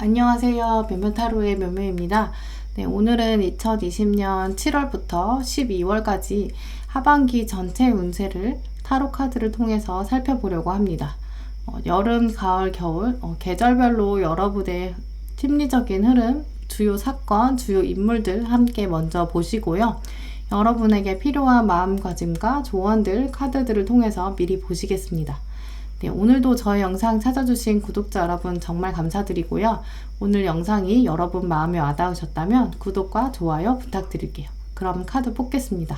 안녕하세요. 변변타로의 묘묘입니다. 네, 오늘은 2020년 7월부터 12월까지 하반기 전체 운세를 타로 카드를 통해서 살펴보려고 합니다. 여름, 가을, 겨울 계절별로 여러분의 심리적인 흐름, 주요 사건, 주요 인물들 함께 먼저 보시고요. 여러분에게 필요한 마음가짐과 조언들, 카드들을 통해서 미리 보시겠습니다. 네, 오늘도 저희 영상 찾아주신 구독자 여러분 정말 감사드리고요. 오늘 영상이 여러분 마음에 와닿으셨다면 구독과 좋아요 부탁드릴게요. 그럼 카드 뽑겠습니다.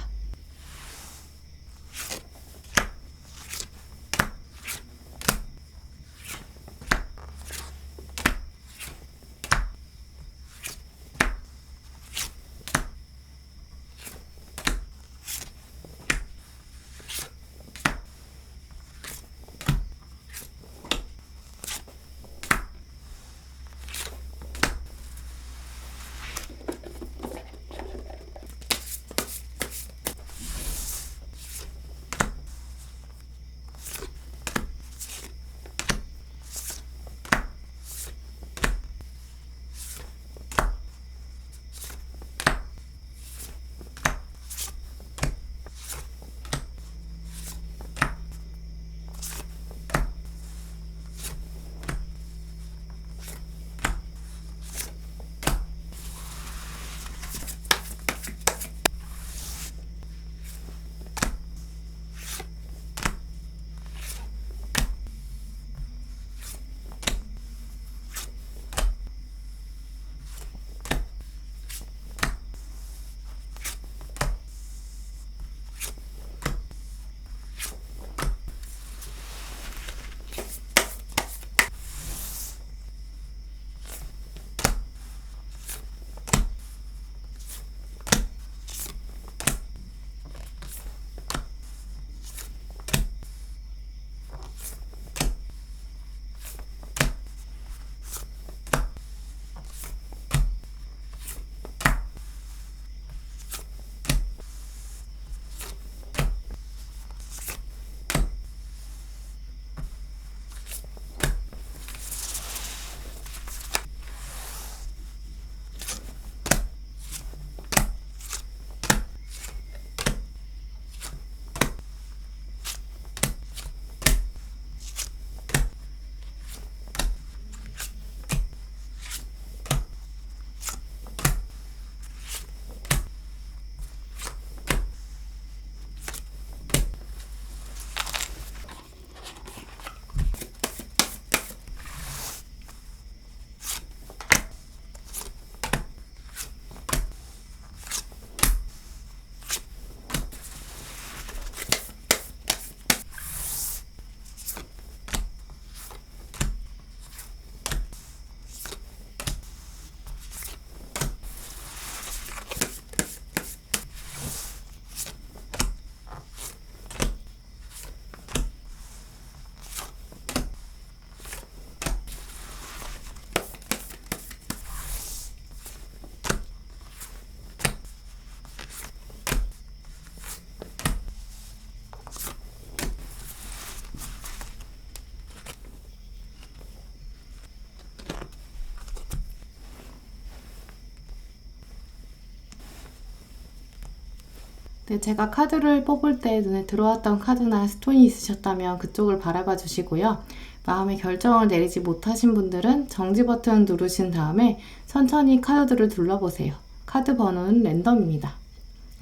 네, 제가 카드를 뽑을 때 눈에 들어왔던 카드나 스톤이 있으셨다면 그쪽을 바라봐 주시고요. 마음의 결정을 내리지 못하신 분들은 정지 버튼 누르신 다음에 천천히 카드들을 둘러보세요. 카드 번호는 랜덤입니다.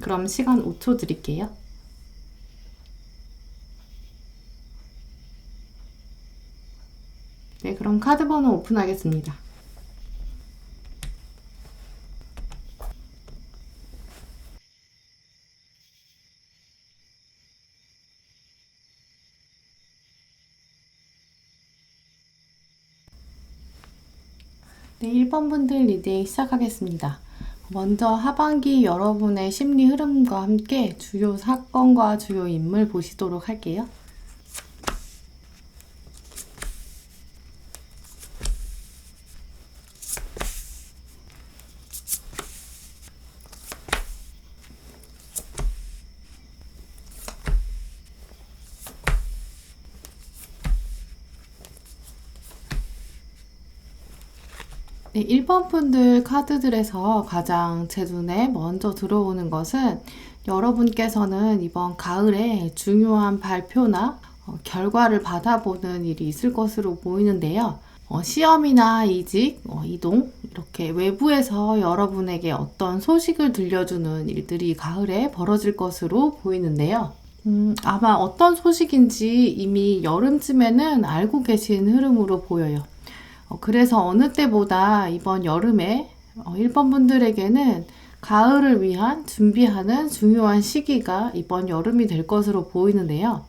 그럼 시간 5초 드릴게요. 네, 그럼 카드 번호 오픈하겠습니다. 네, 1번 분들 리딩 시작하겠습니다. 먼저 하반기 여러분의 심리 흐름과 함께 주요 사건과 주요 인물 보시도록 할게요. 네, 1번 분들 카드들에서 가장 제 눈에 먼저 들어오는 것은 여러분께서는 이번 가을에 중요한 발표나 결과를 받아보는 일이 있을 것으로 보이는데요. 시험이나 이직, 이동 이렇게 외부에서 여러분에게 어떤 소식을 들려주는 일들이 가을에 벌어질 것으로 보이는데요. 아마 어떤 소식인지 이미 여름쯤에는 알고 계신 흐름으로 보여요. 그래서 어느 때보다 이번 여름에 1번 분들에게는 가을을 위한 준비하는 중요한 시기가 이번 여름이 될 것으로 보이는데요.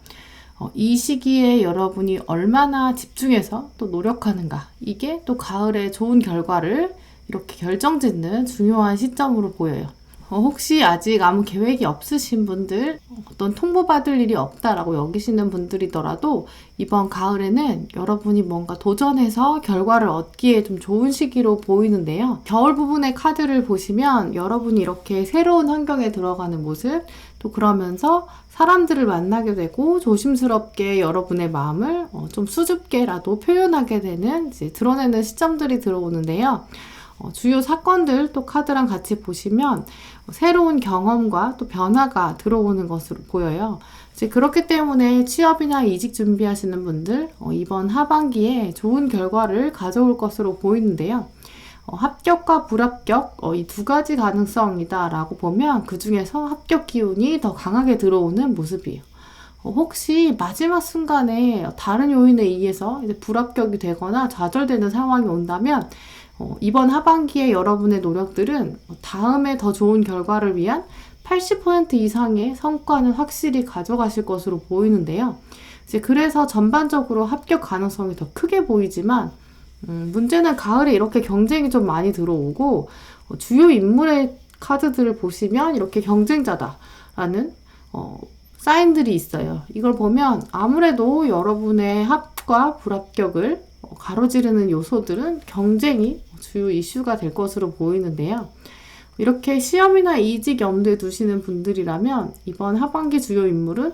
이 시기에 여러분이 얼마나 집중해서 또 노력하는가, 이게 또 가을에 좋은 결과를 이렇게 결정짓는 중요한 시점으로 보여요. 혹시 아직 아무 계획이 없으신 분들, 어떤 통보받을 일이 없다라고 여기시는 분들이더라도 이번 가을에는 여러분이 뭔가 도전해서 결과를 얻기에 좀 좋은 시기로 보이는데요. 겨울 부분의 카드를 보시면 여러분이 이렇게 새로운 환경에 들어가는 모습, 또 그러면서 사람들을 만나게 되고 조심스럽게 여러분의 마음을 좀 수줍게라도 표현하게 되는, 이제 드러내는 시점들이 들어오는데요. 주요 사건들 또 카드랑 같이 보시면 새로운 경험과 또 변화가 들어오는 것으로 보여요. 이제 그렇기 때문에 취업이나 이직 준비하시는 분들 이번 하반기에 좋은 결과를 가져올 것으로 보이는데요. 합격과 불합격 이 두 가지 가능성이다 라고 보면 그 중에서 합격 기운이 더 강하게 들어오는 모습이에요. 혹시 마지막 순간에 다른 요인에 의해서 이제 불합격이 되거나 좌절되는 상황이 온다면 이번 하반기에 여러분의 노력들은 다음에 더 좋은 결과를 위한 80% 이상의 성과는 확실히 가져가실 것으로 보이는데요. 이제 그래서 전반적으로 합격 가능성이 더 크게 보이지만 문제는 가을에 이렇게 경쟁이 좀 많이 들어오고 주요 인물의 카드들을 보시면 이렇게 경쟁자다라는 사인들이 있어요. 이걸 보면 아무래도 여러분의 합과 불합격을 가로지르는 요소들은 경쟁이 주요 이슈가 될 것으로 보이는데요. 이렇게 시험이나 이직 염두에 두시는 분들이라면 이번 하반기 주요 인물은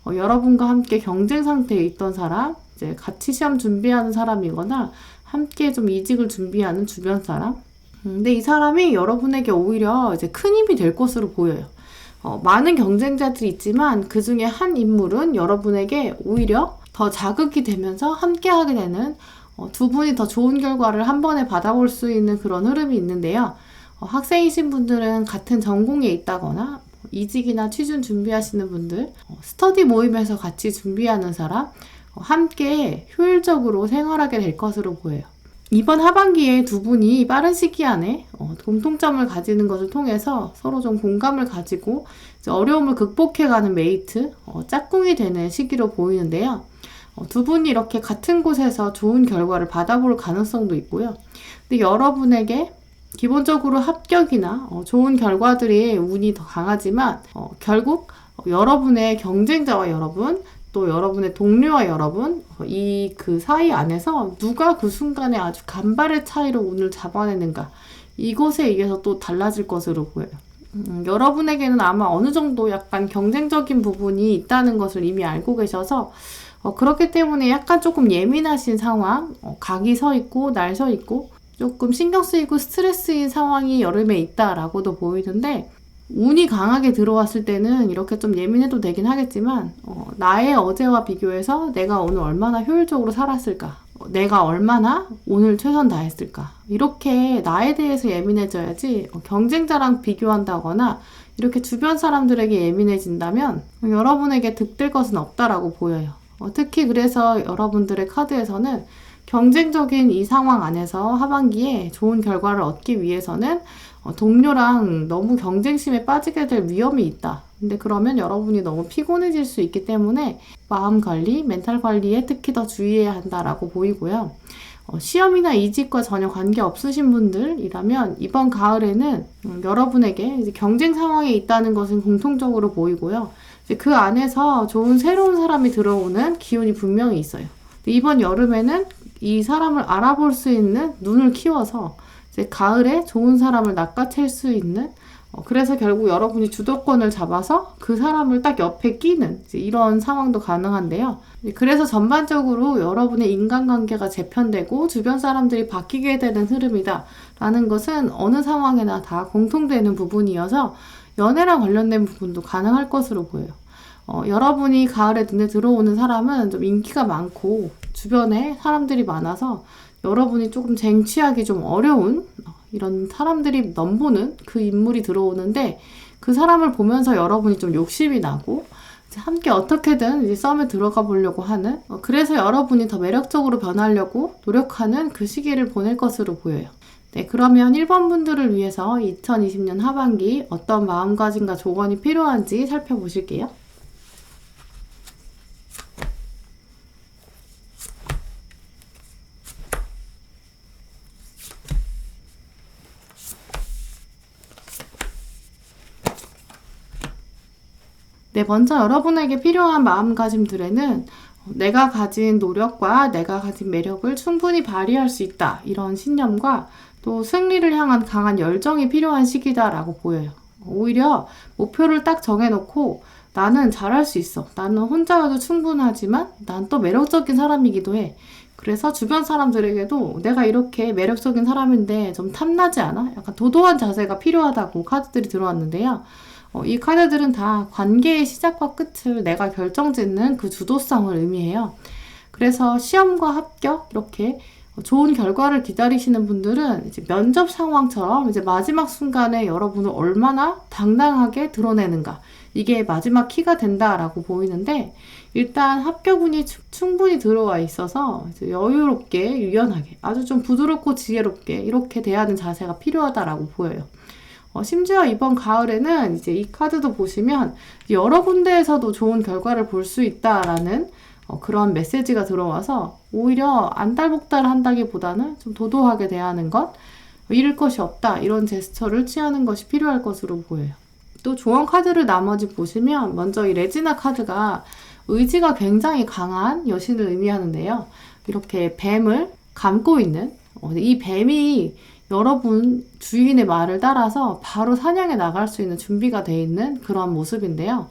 여러분과 함께 경쟁 상태에 있던 사람, 이제 같이 시험 준비하는 사람이거나 함께 좀 이직을 준비하는 주변 사람. 근데 이 사람이 여러분에게 오히려 이제 큰 힘이 될 것으로 보여요. 많은 경쟁자들이 있지만 그 중에 한 인물은 여러분에게 오히려 더 자극이 되면서 함께 하게 되는 두 분이 더 좋은 결과를 한 번에 받아볼 수 있는 그런 흐름이 있는데요. 학생이신 분들은 같은 전공에 있다거나 이직이나 취준 준비하시는 분들, 스터디 모임에서 같이 준비하는 사람, 함께 효율적으로 생활하게 될 것으로 보여요. 이번 하반기에 두 분이 빠른 시기 안에 공통점을 가지는 것을 통해서 서로 좀 공감을 가지고 어려움을 극복해가는 메이트, 짝꿍이 되는 시기로 보이는데요. 두 분이 이렇게 같은 곳에서 좋은 결과를 받아볼 가능성도 있고요. 근데 여러분에게 기본적으로 합격이나 좋은 결과들이 운이 더 강하지만 결국 여러분의 경쟁자와 여러분, 또 여러분의 동료와 여러분, 이 그 사이 안에서 누가 그 순간에 아주 간발의 차이로 운을 잡아내는가, 이것에 의해서 또 달라질 것으로 보여요. 여러분에게는 아마 어느 정도 약간 경쟁적인 부분이 있다는 것을 이미 알고 계셔서 그렇기 때문에 약간 조금 예민하신 상황, 각이 서 있고 날 서 있고 조금 신경 쓰이고 스트레스인 상황이 여름에 있다라고도 보이는데, 운이 강하게 들어왔을 때는 이렇게 좀 예민해도 되긴 하겠지만 나의 어제와 비교해서 내가 오늘 얼마나 효율적으로 살았을까, 내가 얼마나 오늘 최선 다했을까, 이렇게 나에 대해서 예민해져야지 경쟁자랑 비교한다거나 이렇게 주변 사람들에게 예민해진다면 여러분에게 득될 것은 없다라고 보여요. 특히 그래서 여러분들의 카드에서는 경쟁적인 이 상황 안에서 하반기에 좋은 결과를 얻기 위해서는 동료랑 너무 경쟁심에 빠지게 될 위험이 있다. 근데 그러면 여러분이 너무 피곤해질 수 있기 때문에 마음 관리, 멘탈 관리에 특히 더 주의해야 한다라고 보이고요. 시험이나 이직과 전혀 관계 없으신 분들이라면 이번 가을에는 여러분에게 이제 경쟁 상황에 있다는 것은 공통적으로 보이고요. 이제 그 안에서 좋은 새로운 사람이 들어오는 기운이 분명히 있어요. 이번 여름에는 이 사람을 알아볼 수 있는 눈을 키워서 이제 가을에 좋은 사람을 낚아챌 수 있는 그래서 결국 여러분이 주도권을 잡아서 그 사람을 딱 옆에 끼는 이런 상황도 가능한데요. 그래서 전반적으로 여러분의 인간관계가 재편되고 주변 사람들이 바뀌게 되는 흐름이다 라는 것은 어느 상황에나 다 공통되는 부분이어서 연애랑 관련된 부분도 가능할 것으로 보여요. 여러분이 가을에 눈에 들어오는 사람은 좀 인기가 많고 주변에 사람들이 많아서 여러분이 조금 쟁취하기 좀 어려운 이런 사람들이 넘보는 그 인물이 들어오는데 그 사람을 보면서 여러분이 좀 욕심이 나고 함께 어떻게든 이제 썸에 들어가 보려고 하는 그래서 여러분이 더 매력적으로 변하려고 노력하는 그 시기를 보낼 것으로 보여요. 네, 그러면 1번 분들을 위해서 2020년 하반기 어떤 마음가짐과 조건이 필요한지 살펴보실게요. 네, 먼저 여러분에게 필요한 마음가짐들에는 내가 가진 노력과 내가 가진 매력을 충분히 발휘할 수 있다. 이런 신념과 또 승리를 향한 강한 열정이 필요한 시기다라고 보여요. 오히려 목표를 딱 정해놓고 나는 잘할 수 있어. 나는 혼자여도 충분하지만 난 또 매력적인 사람이기도 해. 그래서 주변 사람들에게도 내가 이렇게 매력적인 사람인데 좀 탐나지 않아? 약간 도도한 자세가 필요하다고 카드들이 들어왔는데요. 이 카드들은 다 관계의 시작과 끝을 내가 결정짓는 그 주도성을 의미해요. 그래서 시험과 합격 이렇게 좋은 결과를 기다리시는 분들은 이제 면접 상황처럼 이제 마지막 순간에 여러분을 얼마나 당당하게 드러내는가 이게 마지막 키가 된다라고 보이는데 일단 합격운이 충분히 들어와 있어서 이제 여유롭게 유연하게 아주 좀 부드럽고 지혜롭게 이렇게 대하는 자세가 필요하다라고 보여요. 심지어 이번 가을에는 이제 이 카드도 보시면 여러 군데에서도 좋은 결과를 볼 수 있다라는 그런 메시지가 들어와서 오히려 안달복달 한다기보다는 좀 도도하게 대하는 것, 잃을 것이 없다 이런 제스처를 취하는 것이 필요할 것으로 보여요. 또 조언 카드를 나머지 보시면 먼저 이 레지나 카드가 의지가 굉장히 강한 여신을 의미하는데요. 이렇게 뱀을 감고 있는 이 뱀이 여러분 주인의 말을 따라서 바로 사냥에 나갈 수 있는 준비가 되어 있는 그런 모습인데요.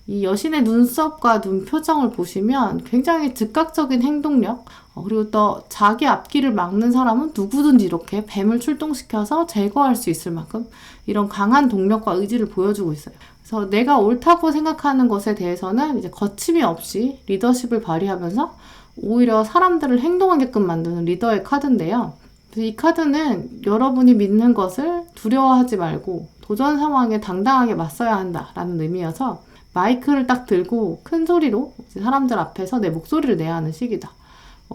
이 여신의 눈썹과 눈 표정을 보시면 굉장히 즉각적인 행동력 그리고 또 자기 앞길을 막는 사람은 누구든지 이렇게 뱀을 출동시켜서 제거할 수 있을 만큼 이런 강한 동력과 의지를 보여주고 있어요. 그래서 내가 옳다고 생각하는 것에 대해서는 이제 거침이 없이 리더십을 발휘하면서 오히려 사람들을 행동하게끔 만드는 리더의 카드인데요. 이 카드는 여러분이 믿는 것을 두려워하지 말고 도전 상황에 당당하게 맞서야 한다라는 의미여서 마이크를 딱 들고 큰 소리로 사람들 앞에서 내 목소리를 내야 하는 시기다.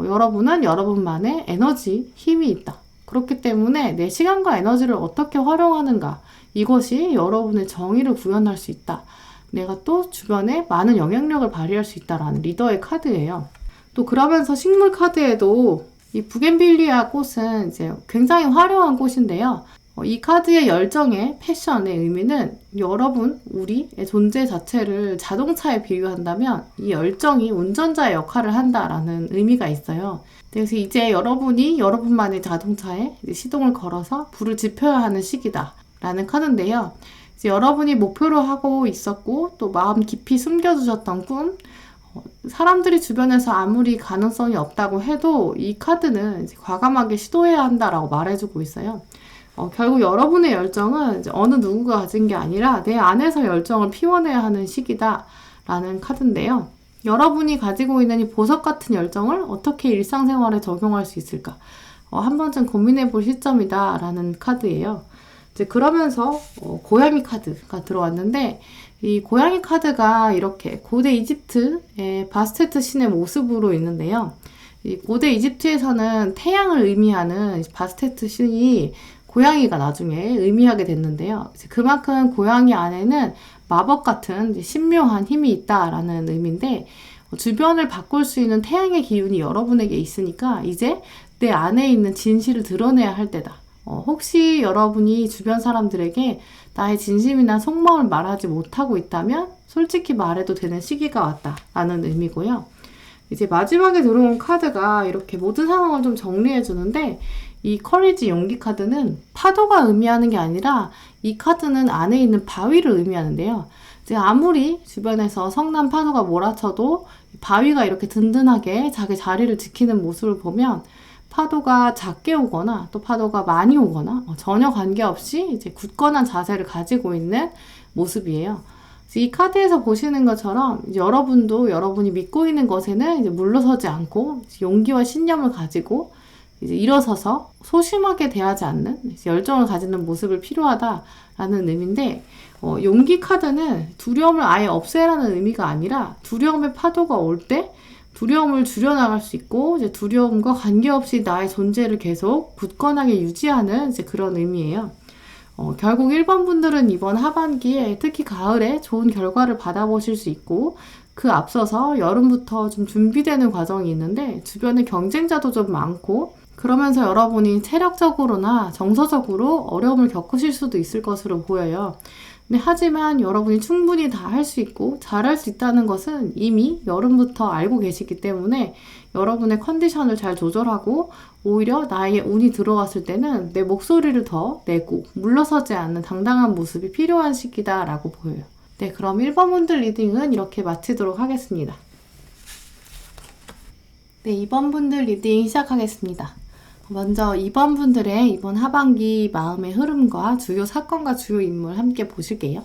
여러분은 여러분만의 에너지, 힘이 있다. 그렇기 때문에 내 시간과 에너지를 어떻게 활용하는가 이것이 여러분의 정의를 구현할 수 있다. 내가 또 주변에 많은 영향력을 발휘할 수 있다라는 리더의 카드예요. 또 그러면서 식물 카드에도 이 부겐빌리아 꽃은 이제 굉장히 화려한 꽃인데요. 이 카드의 열정의 패션의 의미는 여러분, 우리의 존재 자체를 자동차에 비유한다면 이 열정이 운전자의 역할을 한다라는 의미가 있어요. 그래서 이제 여러분이 여러분만의 자동차에 시동을 걸어서 불을 지펴야 하는 시기다 라는 카드인데요. 이제 여러분이 목표로 하고 있었고 또 마음 깊이 숨겨두셨던 꿈 사람들이 주변에서 아무리 가능성이 없다고 해도 이 카드는 이제 과감하게 시도해야 한다라고 말해주고 있어요. 결국 여러분의 열정은 이제 어느 누구가 가진 게 아니라 내 안에서 열정을 피워내야 하는 시기다라는 카드인데요. 여러분이 가지고 있는 이 보석 같은 열정을 어떻게 일상생활에 적용할 수 있을까? 한 번쯤 고민해 볼 시점이다라는 카드예요. 이제 그러면서 고양이 카드가 들어왔는데 이 고양이 카드가 이렇게 고대 이집트의 바스테트 신의 모습으로 있는데요. 이 고대 이집트에서는 태양을 의미하는 바스테트 신이 고양이가 나중에 의미하게 됐는데요. 그만큼 고양이 안에는 마법 같은 신묘한 힘이 있다라는 의미인데 주변을 바꿀 수 있는 태양의 기운이 여러분에게 있으니까 이제 내 안에 있는 진실을 드러내야 할 때다. 혹시 여러분이 주변 사람들에게 나의 진심이나 속마음을 말하지 못하고 있다면 솔직히 말해도 되는 시기가 왔다라는 의미고요. 이제 마지막에 들어온 카드가 이렇게 모든 상황을 좀 정리해 주는데 이 커리지 용기 카드는 파도가 의미하는 게 아니라 이 카드는 안에 있는 바위를 의미하는데요. 이제 아무리 주변에서 성난 파도가 몰아쳐도 바위가 이렇게 든든하게 자기 자리를 지키는 모습을 보면 파도가 작게 오거나 또 파도가 많이 오거나 전혀 관계없이 이제 굳건한 자세를 가지고 있는 모습이에요. 이 카드에서 보시는 것처럼 여러분도 여러분이 믿고 있는 것에는 이제 물러서지 않고 용기와 신념을 가지고 이제 일어서서 소심하게 대하지 않는 열정을 가지는 모습을 필요하다라는 의미인데, 용기 카드는 두려움을 아예 없애라는 의미가 아니라 두려움의 파도가 올 때 두려움을 줄여나갈 수 있고 이제 두려움과 관계없이 나의 존재를 계속 굳건하게 유지하는 이제 그런 의미예요. 결국 1번 분들은 이번 하반기에 특히 가을에 좋은 결과를 받아보실 수 있고, 그 앞서서 여름부터 좀 준비되는 과정이 있는데 주변에 경쟁자도 좀 많고, 그러면서 여러분이 체력적으로나 정서적으로 어려움을 겪으실 수도 있을 것으로 보여요. 근데 하지만 여러분이 충분히 다 할 수 있고 잘할 수 있다는 것은 이미 여름부터 알고 계시기 때문에 여러분의 컨디션을 잘 조절하고 오히려 나에게 운이 들어왔을 때는 내 목소리를 더 내고 물러서지 않는 당당한 모습이 필요한 시기다라고 보여요. 네, 그럼 1번 분들 리딩은 이렇게 마치도록 하겠습니다. 네, 2번 분들 리딩 시작하겠습니다. 먼저 2번 분들의 이번 하반기 마음의 흐름과 주요 사건과 주요 인물 함께 보실게요.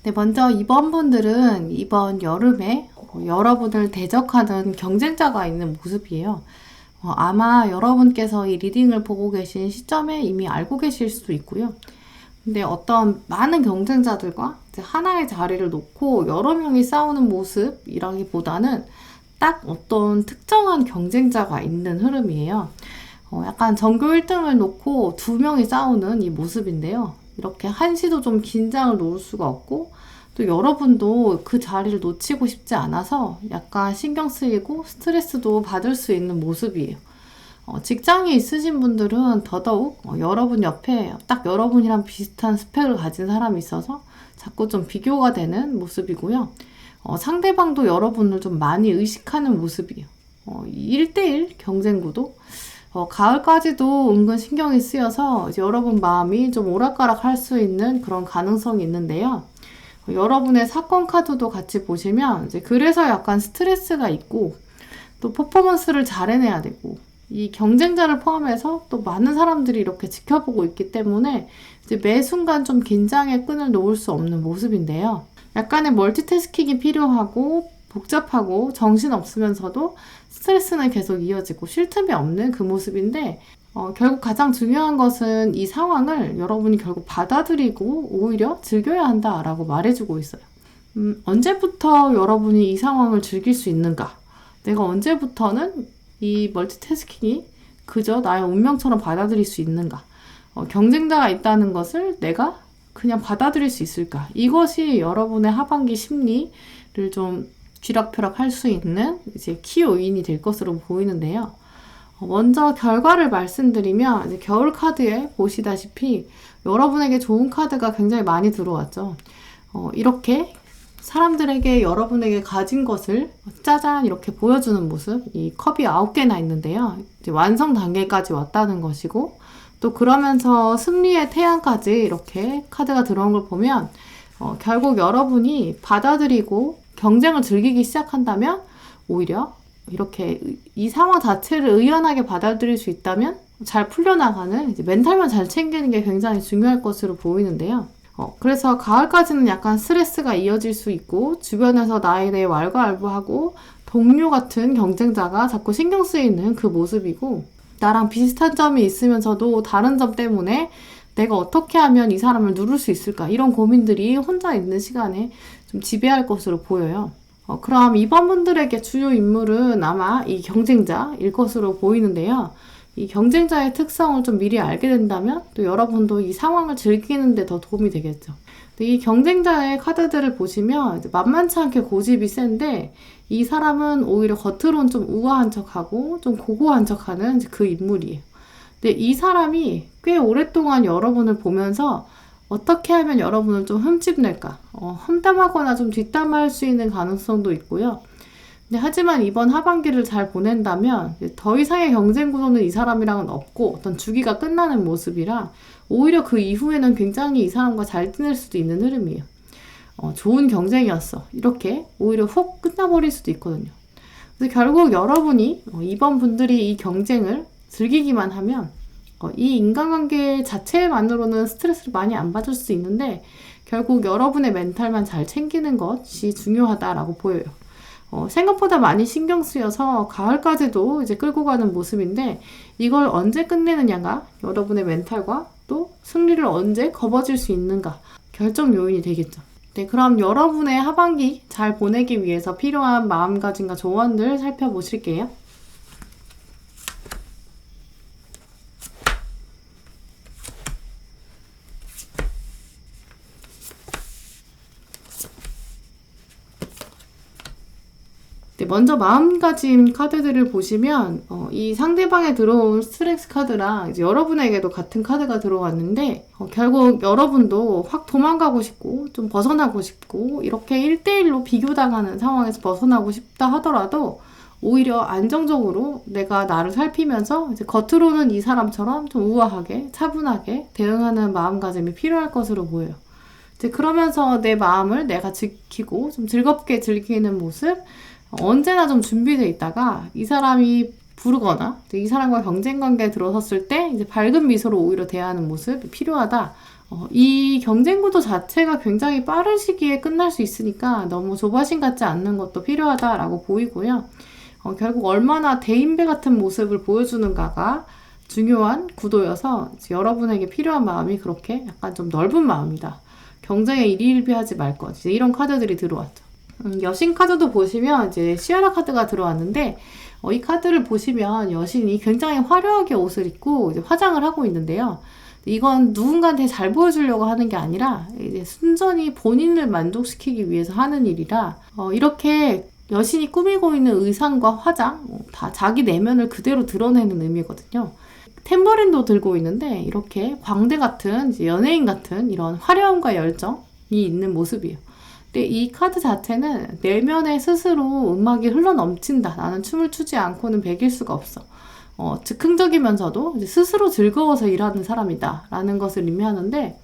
네, 먼저 2번 분들은 이번 여름에 여러분을 대적하는 경쟁자가 있는 모습이에요. 아마 여러분께서 이 리딩을 보고 계신 시점에 이미 알고 계실 수도 있고요. 근데 어떤 많은 경쟁자들과 이제 하나의 자리를 놓고 여러 명이 싸우는 모습이라기보다는 딱 어떤 특정한 경쟁자가 있는 흐름이에요. 약간 전교 1등을 놓고 2명이 싸우는 이 모습인데요. 이렇게 한시도 좀 긴장을 놓을 수가 없고, 또 여러분도 그 자리를 놓치고 싶지 않아서 약간 신경 쓰이고 스트레스도 받을 수 있는 모습이에요. 직장에 있으신 분들은 더더욱 여러분 옆에 딱 여러분이랑 비슷한 스펙을 가진 사람이 있어서 자꾸 좀 비교가 되는 모습이고요. 상대방도 여러분을 좀 많이 의식하는 모습이에요. 1대1 경쟁 구도. 가을까지도 은근 신경이 쓰여서 이제 여러분 마음이 좀 오락가락 할 수 있는 그런 가능성이 있는데요. 여러분의 사건 카드도 같이 보시면 이제 그래서 약간 스트레스가 있고 또 퍼포먼스를 잘 해내야 되고 이 경쟁자를 포함해서 또 많은 사람들이 이렇게 지켜보고 있기 때문에 이제 매 순간 좀 긴장의 끈을 놓을 수 없는 모습인데요. 약간의 멀티태스킹이 필요하고 복잡하고 정신없으면서도 스트레스는 계속 이어지고 쉴 틈이 없는 그 모습인데, 결국 가장 중요한 것은 이 상황을 여러분이 결국 받아들이고 오히려 즐겨야 한다라고 말해주고 있어요. 언제부터 여러분이 이 상황을 즐길 수 있는가? 내가 언제부터는 이 멀티태스킹이 그저 나의 운명처럼 받아들일 수 있는가? 경쟁자가 있다는 것을 내가 그냥 받아들일 수 있을까? 이것이 여러분의 하반기 심리를 좀 쥐락펴락 할 수 있는 이제 키 요인이 될 것으로 보이는데요. 먼저 결과를 말씀드리면 이제 겨울 카드에 보시다시피 여러분에게 좋은 카드가 굉장히 많이 들어왔죠. 이렇게 사람들에게 여러분에게 가진 것을 짜잔 이렇게 보여주는 모습, 이 컵이 9개나 있는데요. 이제 완성 단계까지 왔다는 것이고, 또 그러면서 승리의 태양까지 이렇게 카드가 들어온 걸 보면 결국 여러분이 받아들이고 경쟁을 즐기기 시작한다면 오히려 이렇게 이 상황 자체를 의연하게 받아들일 수 있다면 잘 풀려나가는 이제 멘탈만 잘 챙기는 게 굉장히 중요할 것으로 보이는데요. 그래서 가을까지는 약간 스트레스가 이어질 수 있고 주변에서 나에 대해 왈가왈부하고 동료 같은 경쟁자가 자꾸 신경 쓰이는 그 모습이고, 나랑 비슷한 점이 있으면서도 다른 점 때문에 내가 어떻게 하면 이 사람을 누를 수 있을까? 이런 고민들이 혼자 있는 시간에 좀 지배할 것으로 보여요. 그럼 이번 분들에게 주요 인물은 아마 이 경쟁자일 것으로 보이는데요. 이 경쟁자의 특성을 좀 미리 알게 된다면 또 여러분도 이 상황을 즐기는 데 더 도움이 되겠죠. 이 경쟁자의 카드들을 보시면 만만치 않게 고집이 센데 이 사람은 오히려 겉으로는 좀 우아한 척하고 좀 고고한 척하는 그 인물이에요. 근데 이 사람이 꽤 오랫동안 여러분을 보면서 어떻게 하면 여러분을 좀 흠집낼까? 험담하거나 좀 뒷담화할 수 있는 가능성도 있고요. 근데 하지만 이번 하반기를 잘 보낸다면 더 이상의 경쟁 구도는 이 사람이랑은 없고 어떤 주기가 끝나는 모습이라 오히려 그 이후에는 굉장히 이 사람과 잘 지낼 수도 있는 흐름이에요. 좋은 경쟁이었어. 이렇게 오히려 훅 끝나버릴 수도 있거든요. 그래서 결국 여러분이 이번 분들이 이 경쟁을 즐기기만 하면 이 인간관계 자체만으로는 스트레스를 많이 안 받을 수 있는데 결국 여러분의 멘탈만 잘 챙기는 것이 중요하다라고 보여요. 생각보다 많이 신경 쓰여서 가을까지도 이제 끌고 가는 모습인데 이걸 언제 끝내느냐가 여러분의 멘탈과 또 승리를 언제 거머쥘 수 있는가 결정 요인이 되겠죠. 네, 그럼 여러분의 하반기 잘 보내기 위해서 필요한 마음가짐과 조언들 살펴보실게요. 네, 먼저 마음가짐 카드들을 보시면 이 상대방에 들어온 스트렝스 카드랑 이제 여러분에게도 같은 카드가 들어왔는데 결국 여러분도 확 도망가고 싶고 좀 벗어나고 싶고 이렇게 1대1로 비교당하는 상황에서 벗어나고 싶다 하더라도 오히려 안정적으로 내가 나를 살피면서 이제 겉으로는 이 사람처럼 좀 우아하게 차분하게 대응하는 마음가짐이 필요할 것으로 보여요. 이제 그러면서 내 마음을 내가 지키고 좀 즐겁게 즐기는 모습 언제나 좀 준비되어 있다가 이 사람이 부르거나 이 사람과 경쟁 관계에 들어섰을 때 이제 밝은 미소로 오히려 대하는 모습이 필요하다. 이 경쟁 구도 자체가 굉장히 빠른 시기에 끝날 수 있으니까 너무 조바심 갖지 않는 것도 필요하다라고 보이고요. 결국 얼마나 대인배 같은 모습을 보여주는가가 중요한 구도여서 여러분에게 필요한 마음이 그렇게 약간 좀 넓은 마음이다. 경쟁에 일희일비하지 말 것. 이제 이런 카드들이 들어왔죠. 여신 카드도 보시면 이제 시아라 카드가 들어왔는데 이 카드를 보시면 여신이 굉장히 화려하게 옷을 입고 이제 화장을 하고 있는데요. 이건 누군가한테 잘 보여주려고 하는 게 아니라 이제 순전히 본인을 만족시키기 위해서 하는 일이라 이렇게 여신이 꾸미고 있는 의상과 화장 다 자기 내면을 그대로 드러내는 의미거든요. 탬버린도 들고 있는데 이렇게 광대 같은 이제 연예인 같은 이런 화려함과 열정이 있는 모습이에요. 근데 이 카드 자체는 내면에 스스로 음악이 흘러넘친다. 나는 춤을 추지 않고는 배길 수가 없어. 즉흥적이면서도 이제 스스로 즐거워서 일하는 사람이다. 라는 것을 의미하는데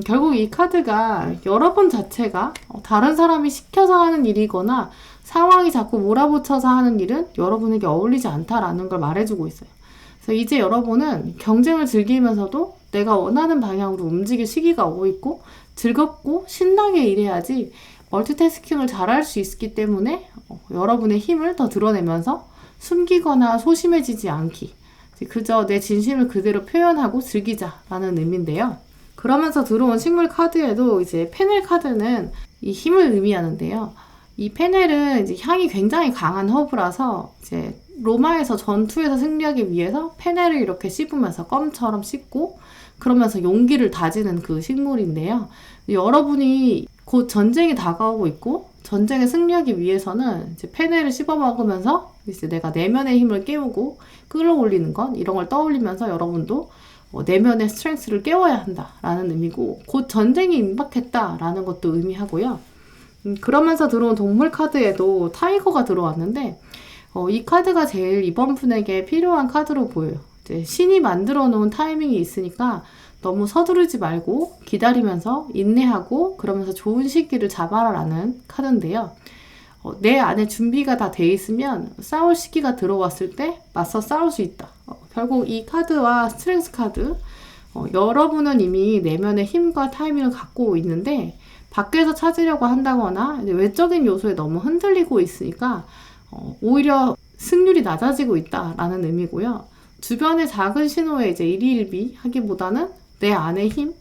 결국 이 카드가 여러분 자체가 다른 사람이 시켜서 하는 일이거나 상황이 자꾸 몰아붙여서 하는 일은 여러분에게 어울리지 않다라는 걸 말해주고 있어요. 그래서 이제 여러분은 경쟁을 즐기면서도 내가 원하는 방향으로 움직일 시기가 오고 있고 즐겁고 신나게 일해야지 멀티태스킹을 잘할 수 있기 때문에 여러분의 힘을 더 드러내면서 숨기거나 소심해지지 않기. 그저 내 진심을 그대로 표현하고 즐기자라는 의미인데요. 그러면서 들어온 식물 카드에도 이제 페넬 카드는 이 힘을 의미하는데요. 이 페넬은 이제 향이 굉장히 강한 허브라서 이제 로마에서 전투에서 승리하기 위해서 페넬을 이렇게 씹으면서 껌처럼 씹고 그러면서 용기를 다지는 그 식물인데요. 여러분이 곧 전쟁이 다가오고 있고 전쟁에 승리하기 위해서는 이제 페넬을 씹어 먹으면서 이제 내가 내면의 힘을 깨우고 끌어올리는 것 이런 걸 떠올리면서 여러분도 내면의 스트렝스를 깨워야 한다라는 의미고 곧 전쟁이 임박했다라는 것도 의미하고요. 그러면서 들어온 동물 카드에도 타이거가 들어왔는데 이 카드가 제일 이번 분에게 필요한 카드로 보여요. 이제 신이 만들어 놓은 타이밍이 있으니까 너무 서두르지 말고 기다리면서 인내하고 그러면서 좋은 시기를 잡아라라는 카드인데요. 내 안에 준비가 다 돼 있으면 싸울 시기가 들어왔을 때 맞서 싸울 수 있다. 결국 이 카드와 스트렝스 카드 여러분은 이미 내면의 힘과 타이밍을 갖고 있는데 밖에서 찾으려고 한다거나 외적인 요소에 너무 흔들리고 있으니까 오히려 승률이 낮아지고 있다라는 의미고요. 주변의 작은 신호에 이제 일희일비 하기보다는 내 안의 힘,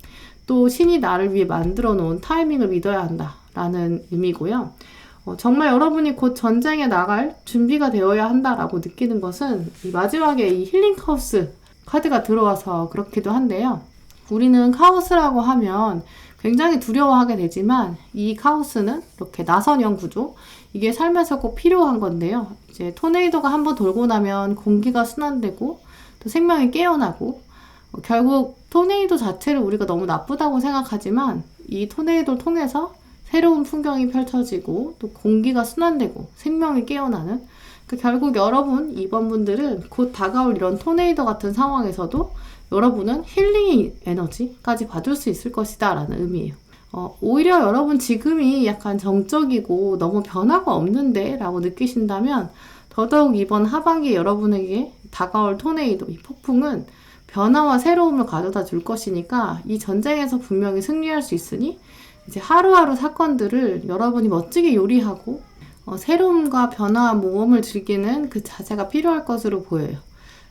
또 신이 나를 위해 만들어 놓은 타이밍을 믿어야 한다라는 의미고요. 정말 여러분이 곧 전쟁에 나갈 준비가 되어야 한다라고 느끼는 것은 이 마지막에 이 힐링 카오스 카드가 들어와서 그렇기도 한데요. 우리는 카오스라고 하면 굉장히 두려워하게 되지만 이 카오스는 이렇게 나선형 구조, 이게 삶에서 꼭 필요한 건데요. 이제 토네이도가 한번 돌고 나면 공기가 순환되고 또 생명이 깨어나고 결국 토네이도 자체를 우리가 너무 나쁘다고 생각하지만 이 토네이도를 통해서 새로운 풍경이 펼쳐지고 또 공기가 순환되고 생명이 깨어나는 결국 여러분, 이번 분들은 곧 다가올 이런 토네이도 같은 상황에서도 여러분은 힐링 에너지까지 받을 수 있을 것이다 라는 의미예요. 오히려 여러분 지금이 약간 정적이고 너무 변화가 없는데 라고 느끼신다면 더더욱 이번 하반기 여러분에게 다가올 토네이도, 이 폭풍은 변화와 새로움을 가져다 줄 것이니까 이 전쟁에서 분명히 승리할 수 있으니 이제 하루하루 사건들을 여러분이 멋지게 요리하고 새로움과 변화와 모험을 즐기는 그 자세가 필요할 것으로 보여요.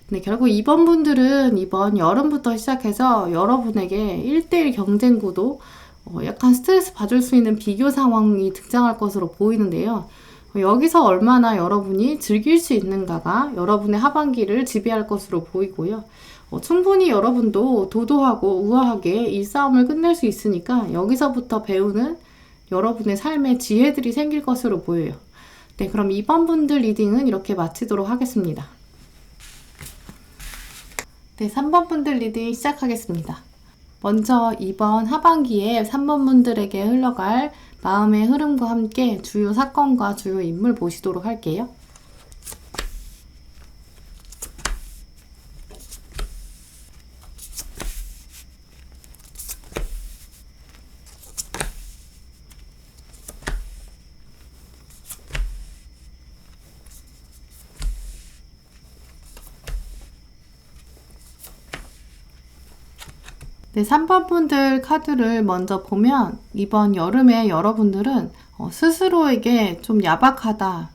근데 결국 이번 분들은 이번 여름부터 시작해서 여러분에게 1대1 경쟁 구도, 약간 스트레스 받을 수 있는 비교 상황이 등장할 것으로 보이는데요. 여기서 얼마나 여러분이 즐길 수 있는가가 여러분의 하반기를 지배할 것으로 보이고요. 충분히 여러분도 도도하고 우아하게 이 싸움을 끝낼 수 있으니까 여기서부터 배우는 여러분의 삶의 지혜들이 생길 것으로 보여요. 네, 그럼 이번 분들 리딩은 이렇게 마치도록 하겠습니다. 네, 3번 분들 리딩 시작하겠습니다. 먼저 이번 하반기에 3번 분들에게 흘러갈 마음의 흐름과 함께 주요 사건과 주요 인물 보시도록 할게요. 네, 3번 분들 카드를 먼저 보면 이번 여름에 여러분들은 스스로에게 좀 야박하다,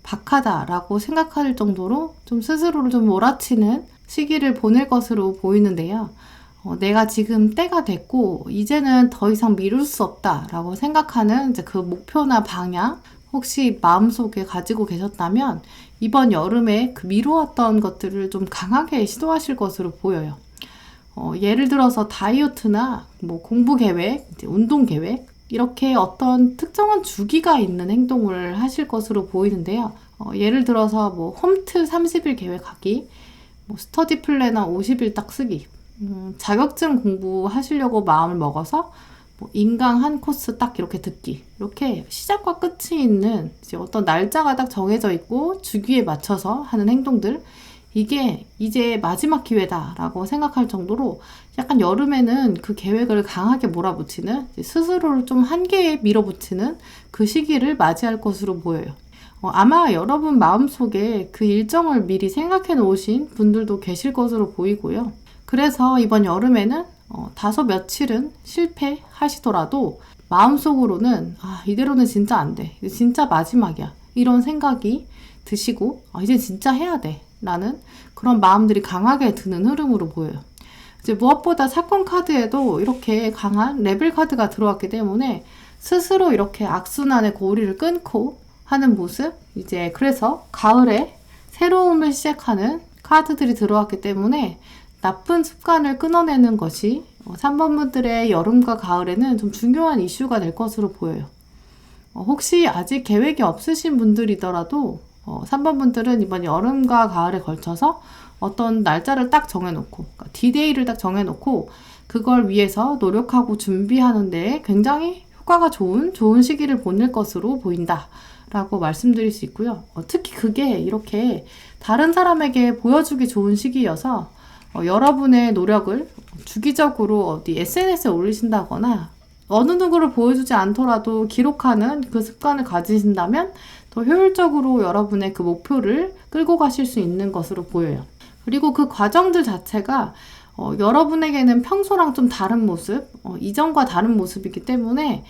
박하다 라고 생각할 정도로 좀 스스로를 좀 몰아치는 시기를 보낼 것으로 보이는데요. 내가 지금 때가 됐고 이제는 더 이상 미룰 수 없다 라고 생각하는 이제 그 목표나 방향 혹시 마음속에 가지고 계셨다면 이번 여름에 그 미루었던 것들을 좀 강하게 시도하실 것으로 보여요. 예를 들어서 다이어트나 뭐 공부 계획, 이제 운동 계획 이렇게 어떤 특정한 주기가 있는 행동을 하실 것으로 보이는데요. 예를 들어서 뭐 홈트 30일 계획하기, 뭐 스터디 플래너 50일 딱 쓰기, 자격증 공부하시려고 마음을 먹어서 뭐 인강 한 코스 딱 이렇게 듣기, 이렇게 시작과 끝이 있는 이제 어떤 날짜가 딱 정해져 있고 주기에 맞춰서 하는 행동들, 이게 이제 마지막 기회다라고 생각할 정도로 약간 여름에는 그 계획을 강하게 몰아붙이는, 스스로를 좀 한계에 밀어붙이는 그 시기를 맞이할 것으로 보여요. 아마 여러분 마음속에 그 일정을 미리 생각해 놓으신 분들도 계실 것으로 보이고요. 그래서 이번 여름에는 다소 며칠은 실패하시더라도 마음속으로는 이대로는 진짜 안 돼. 진짜 마지막이야. 이런 생각이 드시고 이제 진짜 해야 돼. 라는 그런 마음들이 강하게 드는 흐름으로 보여요. 이제 무엇보다 사건 카드에도 이렇게 강한 레벨 카드가 들어왔기 때문에 스스로 이렇게 악순환의 고리를 끊고 하는 모습, 이제 그래서 가을에 새로움을 시작하는 카드들이 들어왔기 때문에 나쁜 습관을 끊어내는 것이 3번 분들의 여름과 가을에는 좀 중요한 이슈가 될 것으로 보여요. 혹시 아직 계획이 없으신 분들이더라도 3번 분들은 이번 여름과 가을에 걸쳐서 어떤 날짜를 딱 정해놓고, 그러니까 D-Day를 딱 정해놓고 그걸 위해서 노력하고 준비하는데 굉장히 효과가 좋은 시기를 보낼 것으로 보인다 라고 말씀드릴 수 있고요. 특히 그게 이렇게 다른 사람에게 보여주기 좋은 시기여서 여러분의 노력을 주기적으로 어디 SNS에 올리신다거나 어느 누구를 보여주지 않더라도 기록하는 그 습관을 가지신다면 더 효율적으로 여러분의 그 목표를 끌고 가실 수 있는 것으로 보여요. 그리고 그 과정들 자체가 여러분에게는 평소랑 좀 다른 모습, 이전과 다른 모습이기 때문에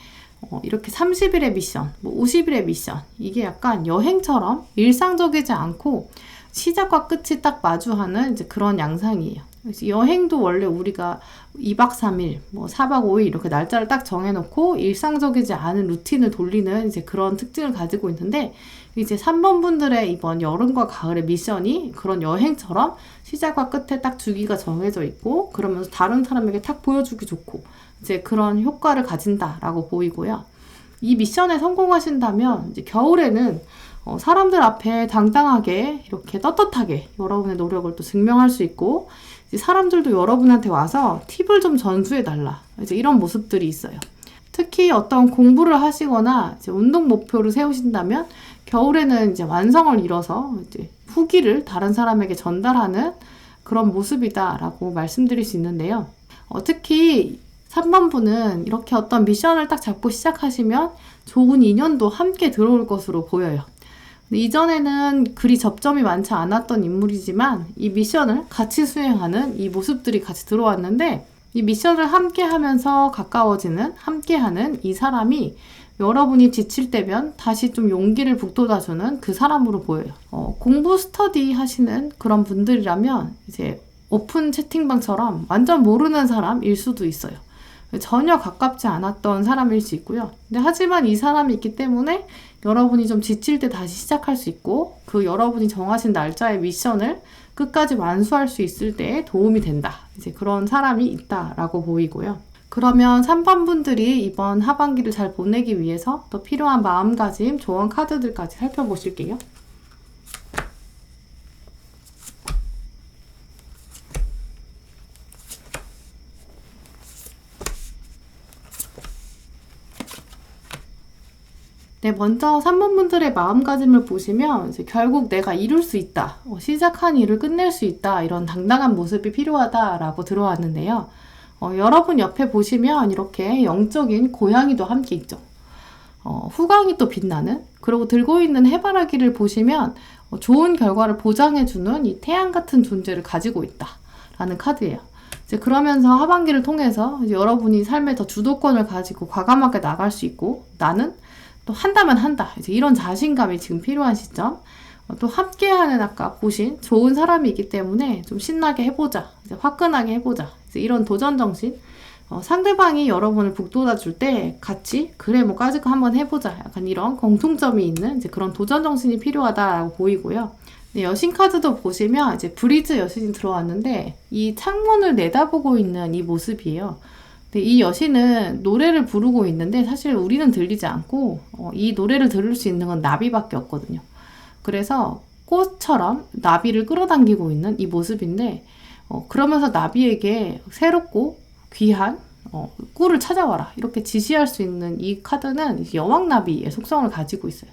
이렇게 30일의 미션, 뭐 50일의 미션, 이게 약간 여행처럼 일상적이지 않고 시작과 끝이 딱 마주하는 이제 그런 양상이에요. 그래서 여행도 원래 우리가 2박 3일, 뭐 4박 5일 이렇게 날짜를 딱 정해놓고 일상적이지 않은 루틴을 돌리는 이제 그런 특징을 가지고 있는데, 이제 3번 분들의 이번 여름과 가을의 미션이 그런 여행처럼 시작과 끝에 딱 주기가 정해져 있고, 그러면서 다른 사람에게 탁 보여주기 좋고, 이제 그런 효과를 가진다라고 보이고요. 이 미션에 성공하신다면 이제 겨울에는 사람들 앞에 당당하게 이렇게 떳떳하게 여러분의 노력을 또 증명할 수 있고, 이제 사람들도 여러분한테 와서 팁을 좀 전수해달라, 이제 이런 모습들이 있어요. 특히 어떤 공부를 하시거나 이제 운동 목표를 세우신다면 겨울에는 이제 완성을 이뤄서 이제 후기를 다른 사람에게 전달하는 그런 모습이다라고 말씀드릴 수 있는데요. 특히 3번 분은 이렇게 어떤 미션을 딱 잡고 시작하시면 좋은 인연도 함께 들어올 것으로 보여요. 이전에는 그리 접점이 많지 않았던 인물이지만 이 미션을 같이 수행하는 이 모습들이 같이 들어왔는데, 이 미션을 함께 하면서 가까워지는, 함께하는 이 사람이 여러분이 지칠 때면 다시 좀 용기를 북돋아주는 그 사람으로 보여요. 공부 스터디 하시는 그런 분들이라면 이제 오픈 채팅방처럼 완전 모르는 사람일 수도 있어요. 전혀 가깝지 않았던 사람일 수 있고요. 근데 하지만 이 사람이 있기 때문에 여러분이 좀 지칠 때 다시 시작할 수 있고, 그 여러분이 정하신 날짜의 미션을 끝까지 완수할 수 있을 때 도움이 된다, 이제 그런 사람이 있다라고 보이고요. 그러면 3번 분들이 이번 하반기를 잘 보내기 위해서 또 필요한 마음가짐, 조언 카드들까지 살펴보실게요. 네, 먼저 3번 분들의 마음가짐을 보시면 이제 결국 내가 이룰 수 있다, 시작한 일을 끝낼 수 있다, 이런 당당한 모습이 필요하다라고 들어왔는데요. 여러분 옆에 보시면 이렇게 영적인 고양이도 함께 있죠. 후광이 또 빛나는, 그리고 들고 있는 해바라기를 보시면 좋은 결과를 보장해주는 이 태양 같은 존재를 가지고 있다라는 카드예요. 이제 그러면서 하반기를 통해서 이제 여러분이 삶의 더 주도권을 가지고 과감하게 나갈 수 있고, 나는 또 한다면 한다, 이제 이런 자신감이 지금 필요한 시점. 또 함께하는, 아까 보신 좋은 사람이 있기 때문에 좀 신나게 해보자, 이제 화끈하게 해보자, 이제 이런 도전 정신. 상대방이 여러분을 북돋아 줄 때 같이 그래 뭐 까짓 거 한번 해보자, 약간 이런 공통점이 있는 이제 그런 도전 정신이 필요하다라고 보이고요. 네, 여신 카드도 보시면 이제 브리즈 여신이 들어왔는데 이 창문을 내다보고 있는 이 모습이에요. 이 여신은 노래를 부르고 있는데 사실 우리는 들리지 않고 이 노래를 들을 수 있는 건 나비밖에 없거든요. 그래서 꽃처럼 나비를 끌어당기고 있는 이 모습인데, 그러면서 나비에게 새롭고 귀한 꿀을 찾아와라, 이렇게 지시할 수 있는 이 카드는 여왕나비의 속성을 가지고 있어요.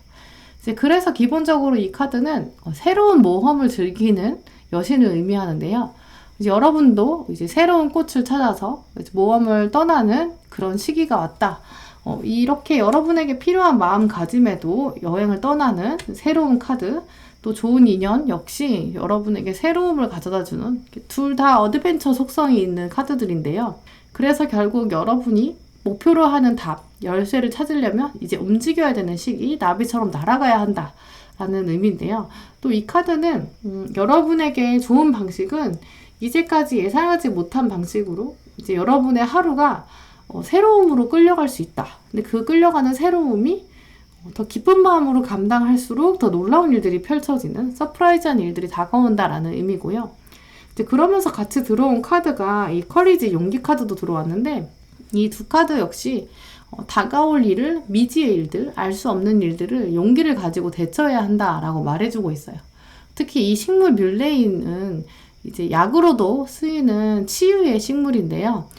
이제 그래서 기본적으로 이 카드는 새로운 모험을 즐기는 여신을 의미하는데요. 이제 여러분도 이제 새로운 꽃을 찾아서 모험을 떠나는 그런 시기가 왔다. 이렇게 여러분에게 필요한 마음가짐에도 여행을 떠나는 새로운 카드, 또 좋은 인연 역시 여러분에게 새로움을 가져다주는, 둘 다 어드벤처 속성이 있는 카드들인데요. 그래서 결국 여러분이 목표로 하는 답, 열쇠를 찾으려면 이제 움직여야 되는 시기, 나비처럼 날아가야 한다 라는 의미인데요. 또 이 카드는 여러분에게 좋은 방식은 이제까지 예상하지 못한 방식으로 이제 여러분의 하루가 새로움으로 끌려갈 수 있다. 근데 그 끌려가는 새로움이 더 기쁜 마음으로 감당할수록 더 놀라운 일들이 펼쳐지는, 서프라이즈한 일들이 다가온다라는 의미고요. 이제 그러면서 같이 들어온 카드가 이 커리지, 용기 카드도 들어왔는데, 이 두 카드 역시 다가올 일을, 미지의 일들, 알 수 없는 일들을 용기를 가지고 대처해야 한다라고 말해주고 있어요. 특히 이 식물 뮬레인은 이제 약으로도 쓰이는 치유의 식물인데요.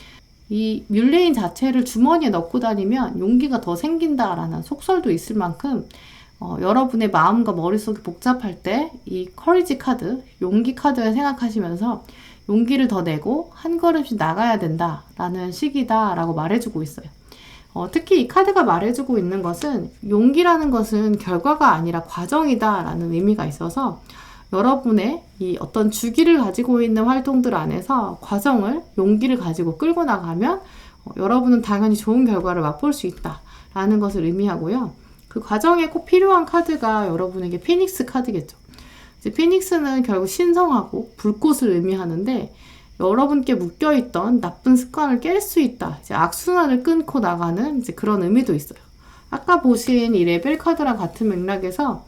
이 뮬레인 자체를 주머니에 넣고 다니면 용기가 더 생긴다라는 속설도 있을 만큼 여러분의 마음과 머릿속이 복잡할 때 이 커리지 카드, 용기 카드를 생각하시면서 용기를 더 내고 한 걸음씩 나가야 된다라는 시기다라고 말해주고 있어요. 특히 이 카드가 말해주고 있는 것은 용기라는 것은 결과가 아니라 과정이다라는 의미가 있어서 여러분의 이 어떤 주기를 가지고 있는 활동들 안에서 과정을, 용기를 가지고 끌고 나가면 여러분은 당연히 좋은 결과를 맛볼 수 있다라는 것을 의미하고요. 그 과정에 꼭 필요한 카드가 여러분에게 피닉스 카드겠죠. 이제 피닉스는 결국 신성하고 불꽃을 의미하는데, 여러분께 묶여있던 나쁜 습관을 깰 수 있다, 이제 악순환을 끊고 나가는 이제 그런 의미도 있어요. 아까 보신 이 레벨 카드랑 같은 맥락에서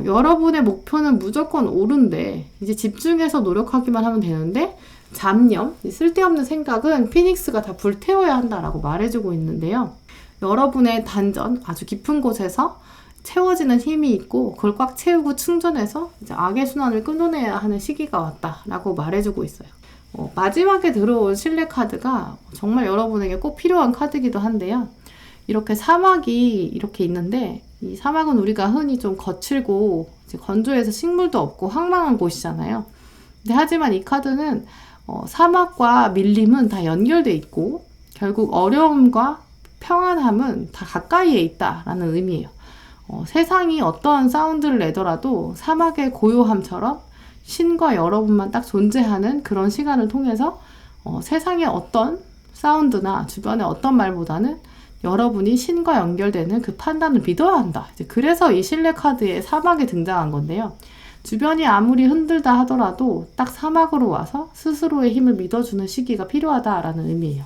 여러분의 목표는 무조건 옳은데 이제 집중해서 노력하기만 하면 되는데 잡념, 쓸데없는 생각은 피닉스가 다 불태워야 한다라고 말해주고 있는데요. 여러분의 단전, 아주 깊은 곳에서 채워지는 힘이 있고 그걸 꽉 채우고 충전해서 이제 악의 순환을 끊어내야 하는 시기가 왔다라고 말해주고 있어요. 마지막에 들어온 신뢰 카드가 정말 여러분에게 꼭 필요한 카드이기도 한데요. 이렇게 사막이 이렇게 있는데 이 사막은 우리가 흔히 좀 거칠고 이제 건조해서 식물도 없고 황망한 곳이잖아요. 근데 하지만 이 카드는 사막과 밀림은 다 연결돼 있고 결국 어려움과 평안함은 다 가까이에 있다라는 의미예요. 세상이 어떠한 사운드를 내더라도 사막의 고요함처럼 신과 여러분만 딱 존재하는 그런 시간을 통해서 세상의 어떤 사운드나 주변의 어떤 말보다는 여러분이 신과 연결되는 그 판단을 믿어야 한다. 이제 그래서 이 신뢰 카드에 사막이 등장한 건데요. 주변이 아무리 흔들다 하더라도 딱 사막으로 와서 스스로의 힘을 믿어주는 시기가 필요하다라는 의미예요.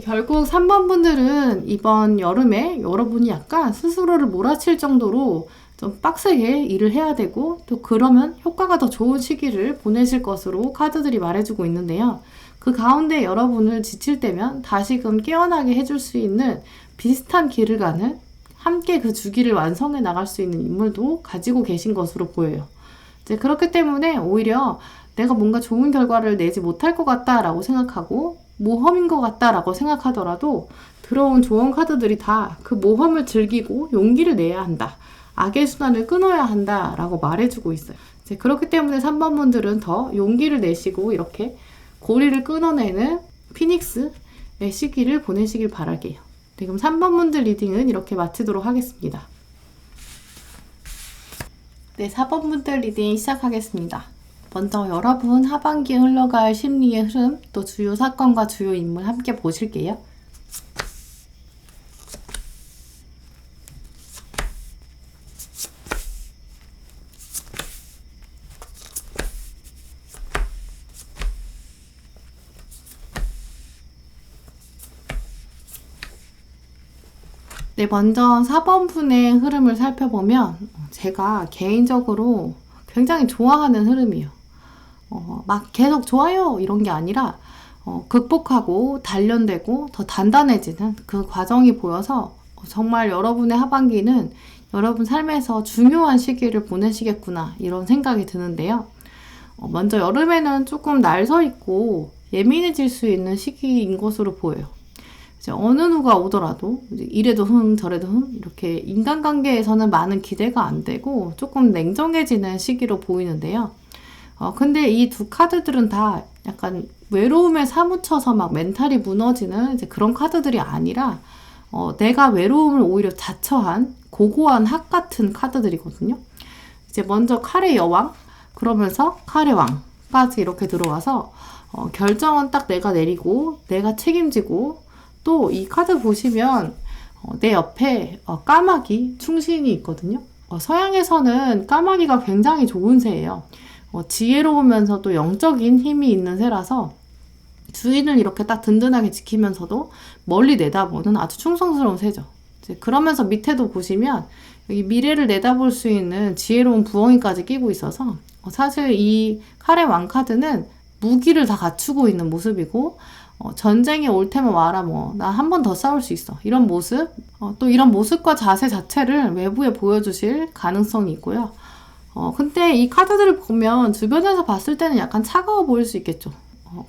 결국 3번 분들은 이번 여름에 여러분이 약간 스스로를 몰아칠 정도로 좀 빡세게 일을 해야 되고 또 그러면 효과가 더 좋은 시기를 보내실 것으로 카드들이 말해주고 있는데요. 그 가운데 여러분을 지칠 때면 다시금 깨어나게 해줄 수 있는 비슷한 길을 가는 함께 그 주기를 완성해 나갈 수 있는 인물도 가지고 계신 것으로 보여요. 이제 그렇기 때문에 오히려 내가 뭔가 좋은 결과를 내지 못할 것 같다라고 생각하고 모험인 것 같다라고 생각하더라도 들어온 조언 카드들이 다 그 모험을 즐기고 용기를 내야 한다. 악의 순환을 끊어야 한다라고 말해주고 있어요. 이제 그렇기 때문에 3번 분들은 더 용기를 내시고 이렇게 고리를 끊어내는 피닉스의 시기를 보내시길 바랄게요. 네, 그럼 3번 분들 리딩은 이렇게 마치도록 하겠습니다. 네, 4번 분들 리딩 시작하겠습니다. 먼저 여러분 하반기에 흘러갈 심리의 흐름, 또 주요 사건과 주요 인물 함께 보실게요. 네, 먼저 4번 분의 흐름을 살펴보면 제가 개인적으로 굉장히 좋아하는 흐름이에요. 막 계속 좋아요 이런 게 아니라 극복하고 단련되고 더 단단해지는 그 과정이 보여서 정말 여러분의 하반기는 여러분 삶에서 중요한 시기를 보내시겠구나 이런 생각이 드는데요. 먼저 여름에는 조금 날서 있고 예민해질 수 있는 시기인 것으로 보여요. 이제 어느 누가 오더라도 이래도 저래도 이렇게 인간관계에서는 많은 기대가 안 되고 조금 냉정해지는 시기로 보이는데요. 근데 이 두 카드들은 다 약간 외로움에 사무쳐서 막 멘탈이 무너지는 이제 그런 카드들이 아니라 내가 외로움을 오히려 자처한 고고한 학 같은 카드들이거든요. 이제 먼저 칼의 여왕 그러면서 칼의 왕까지 이렇게 들어와서 결정은 딱 내가 내리고 내가 책임지고 또 이 카드 보시면 내 옆에 까마귀 충신이 있거든요. 서양에서는 까마귀가 굉장히 좋은 새예요. 지혜로우면서도 영적인 힘이 있는 새라서 주인을 이렇게 딱 든든하게 지키면서도 멀리 내다보는 아주 충성스러운 새죠. 이제 그러면서 밑에도 보시면 여기 미래를 내다볼 수 있는 지혜로운 부엉이까지 끼고 있어서 사실 이 칼의 왕 카드는 무기를 다 갖추고 있는 모습이고 전쟁이 올 테면 와라 나 한 번 더 싸울 수 있어 이런 모습 또 이런 모습과 자세 자체를 외부에 보여주실 가능성이 있고요. 근데 이 카드들을 보면 주변에서 봤을 때는 약간 차가워 보일 수 있겠죠.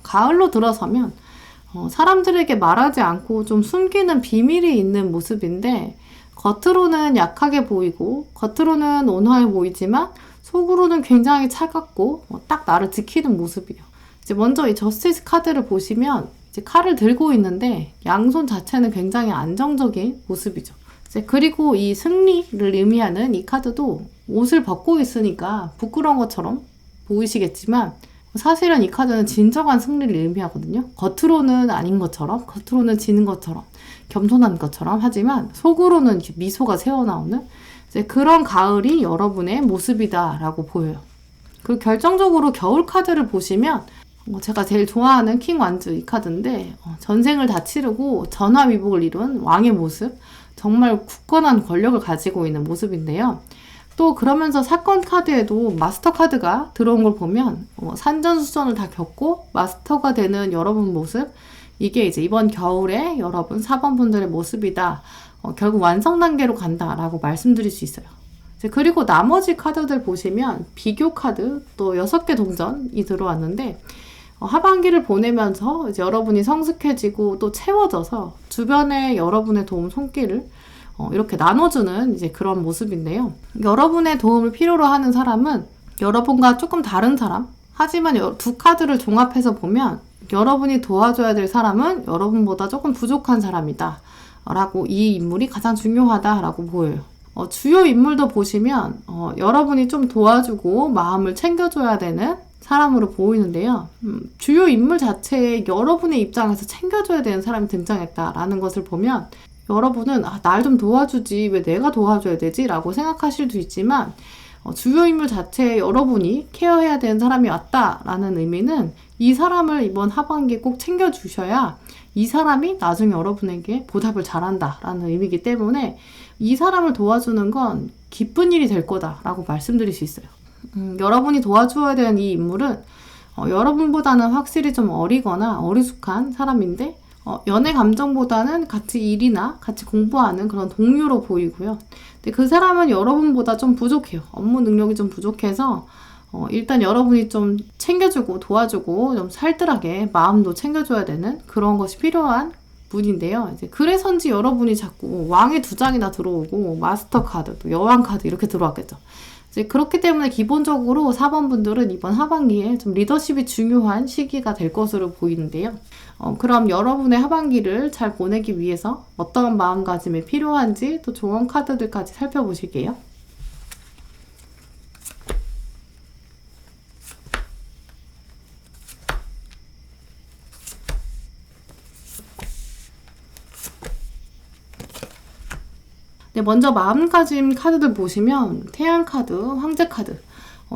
가을로 들어서면 사람들에게 말하지 않고 좀 숨기는 비밀이 있는 모습인데 겉으로는 약하게 보이고 겉으로는 온화해 보이지만 속으로는 굉장히 차갑고 딱 나를 지키는 모습이에요. 이제 먼저 이 저스티스 카드를 보시면 이제 칼을 들고 있는데 양손 자체는 굉장히 안정적인 모습이죠. 이제 그리고 이 승리를 의미하는 이 카드도 옷을 벗고 있으니까 부끄러운 것처럼 보이시겠지만 사실은 이 카드는 진정한 승리를 의미하거든요. 겉으로는 아닌 것처럼, 겉으로는 지는 것처럼, 겸손한 것처럼 하지만 속으로는 이렇게 미소가 새어나오는 이제 그런 가을이 여러분의 모습이다라고 보여요. 그리고 결정적으로 겨울 카드를 보시면 제가 제일 좋아하는 킹 완즈 이 카드인데 전생을 다 치르고 전화위복을 이룬 왕의 모습, 정말 굳건한 권력을 가지고 있는 모습인데요. 또 그러면서 사건 카드에도 마스터 카드가 들어온 걸 보면 산전수전을 다 겪고 마스터가 되는 여러분 모습, 이게 이제 이번 겨울에 여러분 4번 분들의 모습이다. 결국 완성 단계로 간다라고 말씀드릴 수 있어요. 그리고 나머지 카드들 보시면 비교 카드 또 6개 동전이 들어왔는데 하반기를 보내면서 이제 여러분이 성숙해지고 또 채워져서 주변에 여러분의 도움 손길을 이렇게 나눠주는 이제 그런 모습인데요. 여러분의 도움을 필요로 하는 사람은 여러분과 조금 다른 사람, 하지만 두 카드를 종합해서 보면 여러분이 도와줘야 될 사람은 여러분보다 조금 부족한 사람이다 라고, 이 인물이 가장 중요하다라고 보여요. 주요 인물도 보시면 여러분이 좀 도와주고 마음을 챙겨줘야 되는 사람으로 보이는데요. 주요 인물 자체에 여러분의 입장에서 챙겨줘야 되는 사람이 등장했다라는 것을 보면 여러분은 날 좀 도와주지 왜 내가 도와줘야 되지? 라고 생각하실 수 있지만 주요 인물 자체에 여러분이 케어해야 되는 사람이 왔다라는 의미는 이 사람을 이번 하반기에 꼭 챙겨주셔야 이 사람이 나중에 여러분에게 보답을 잘한다라는 의미이기 때문에 이 사람을 도와주는 건 기쁜 일이 될 거다라고 말씀드릴 수 있어요. 여러분이 도와줘야 되는 이 인물은 여러분보다는 확실히 좀 어리거나 어리숙한 사람인데 연애 감정보다는 같이 일이나 같이 공부하는 그런 동료로 보이고요. 근데 그 사람은 여러분보다 좀 부족해요. 업무 능력이 좀 부족해서 일단 여러분이 좀 챙겨주고 도와주고 좀 살뜰하게 마음도 챙겨줘야 되는 그런 것이 필요한 분인데요. 이제 그래서인지 여러분이 자꾸 왕의 2장이나 들어오고 마스터 카드, 또 여왕 카드 이렇게 들어왔겠죠. 이제 그렇기 때문에 기본적으로 4번 분들은 이번 하반기에 좀 리더십이 중요한 시기가 될 것으로 보이는데요. 그럼 여러분의 하반기를 잘 보내기 위해서 어떤 마음가짐이 필요한지 또 조언 카드들까지 살펴보실게요. 네, 먼저 마음가짐 카드들 보시면 태양 카드, 황제 카드,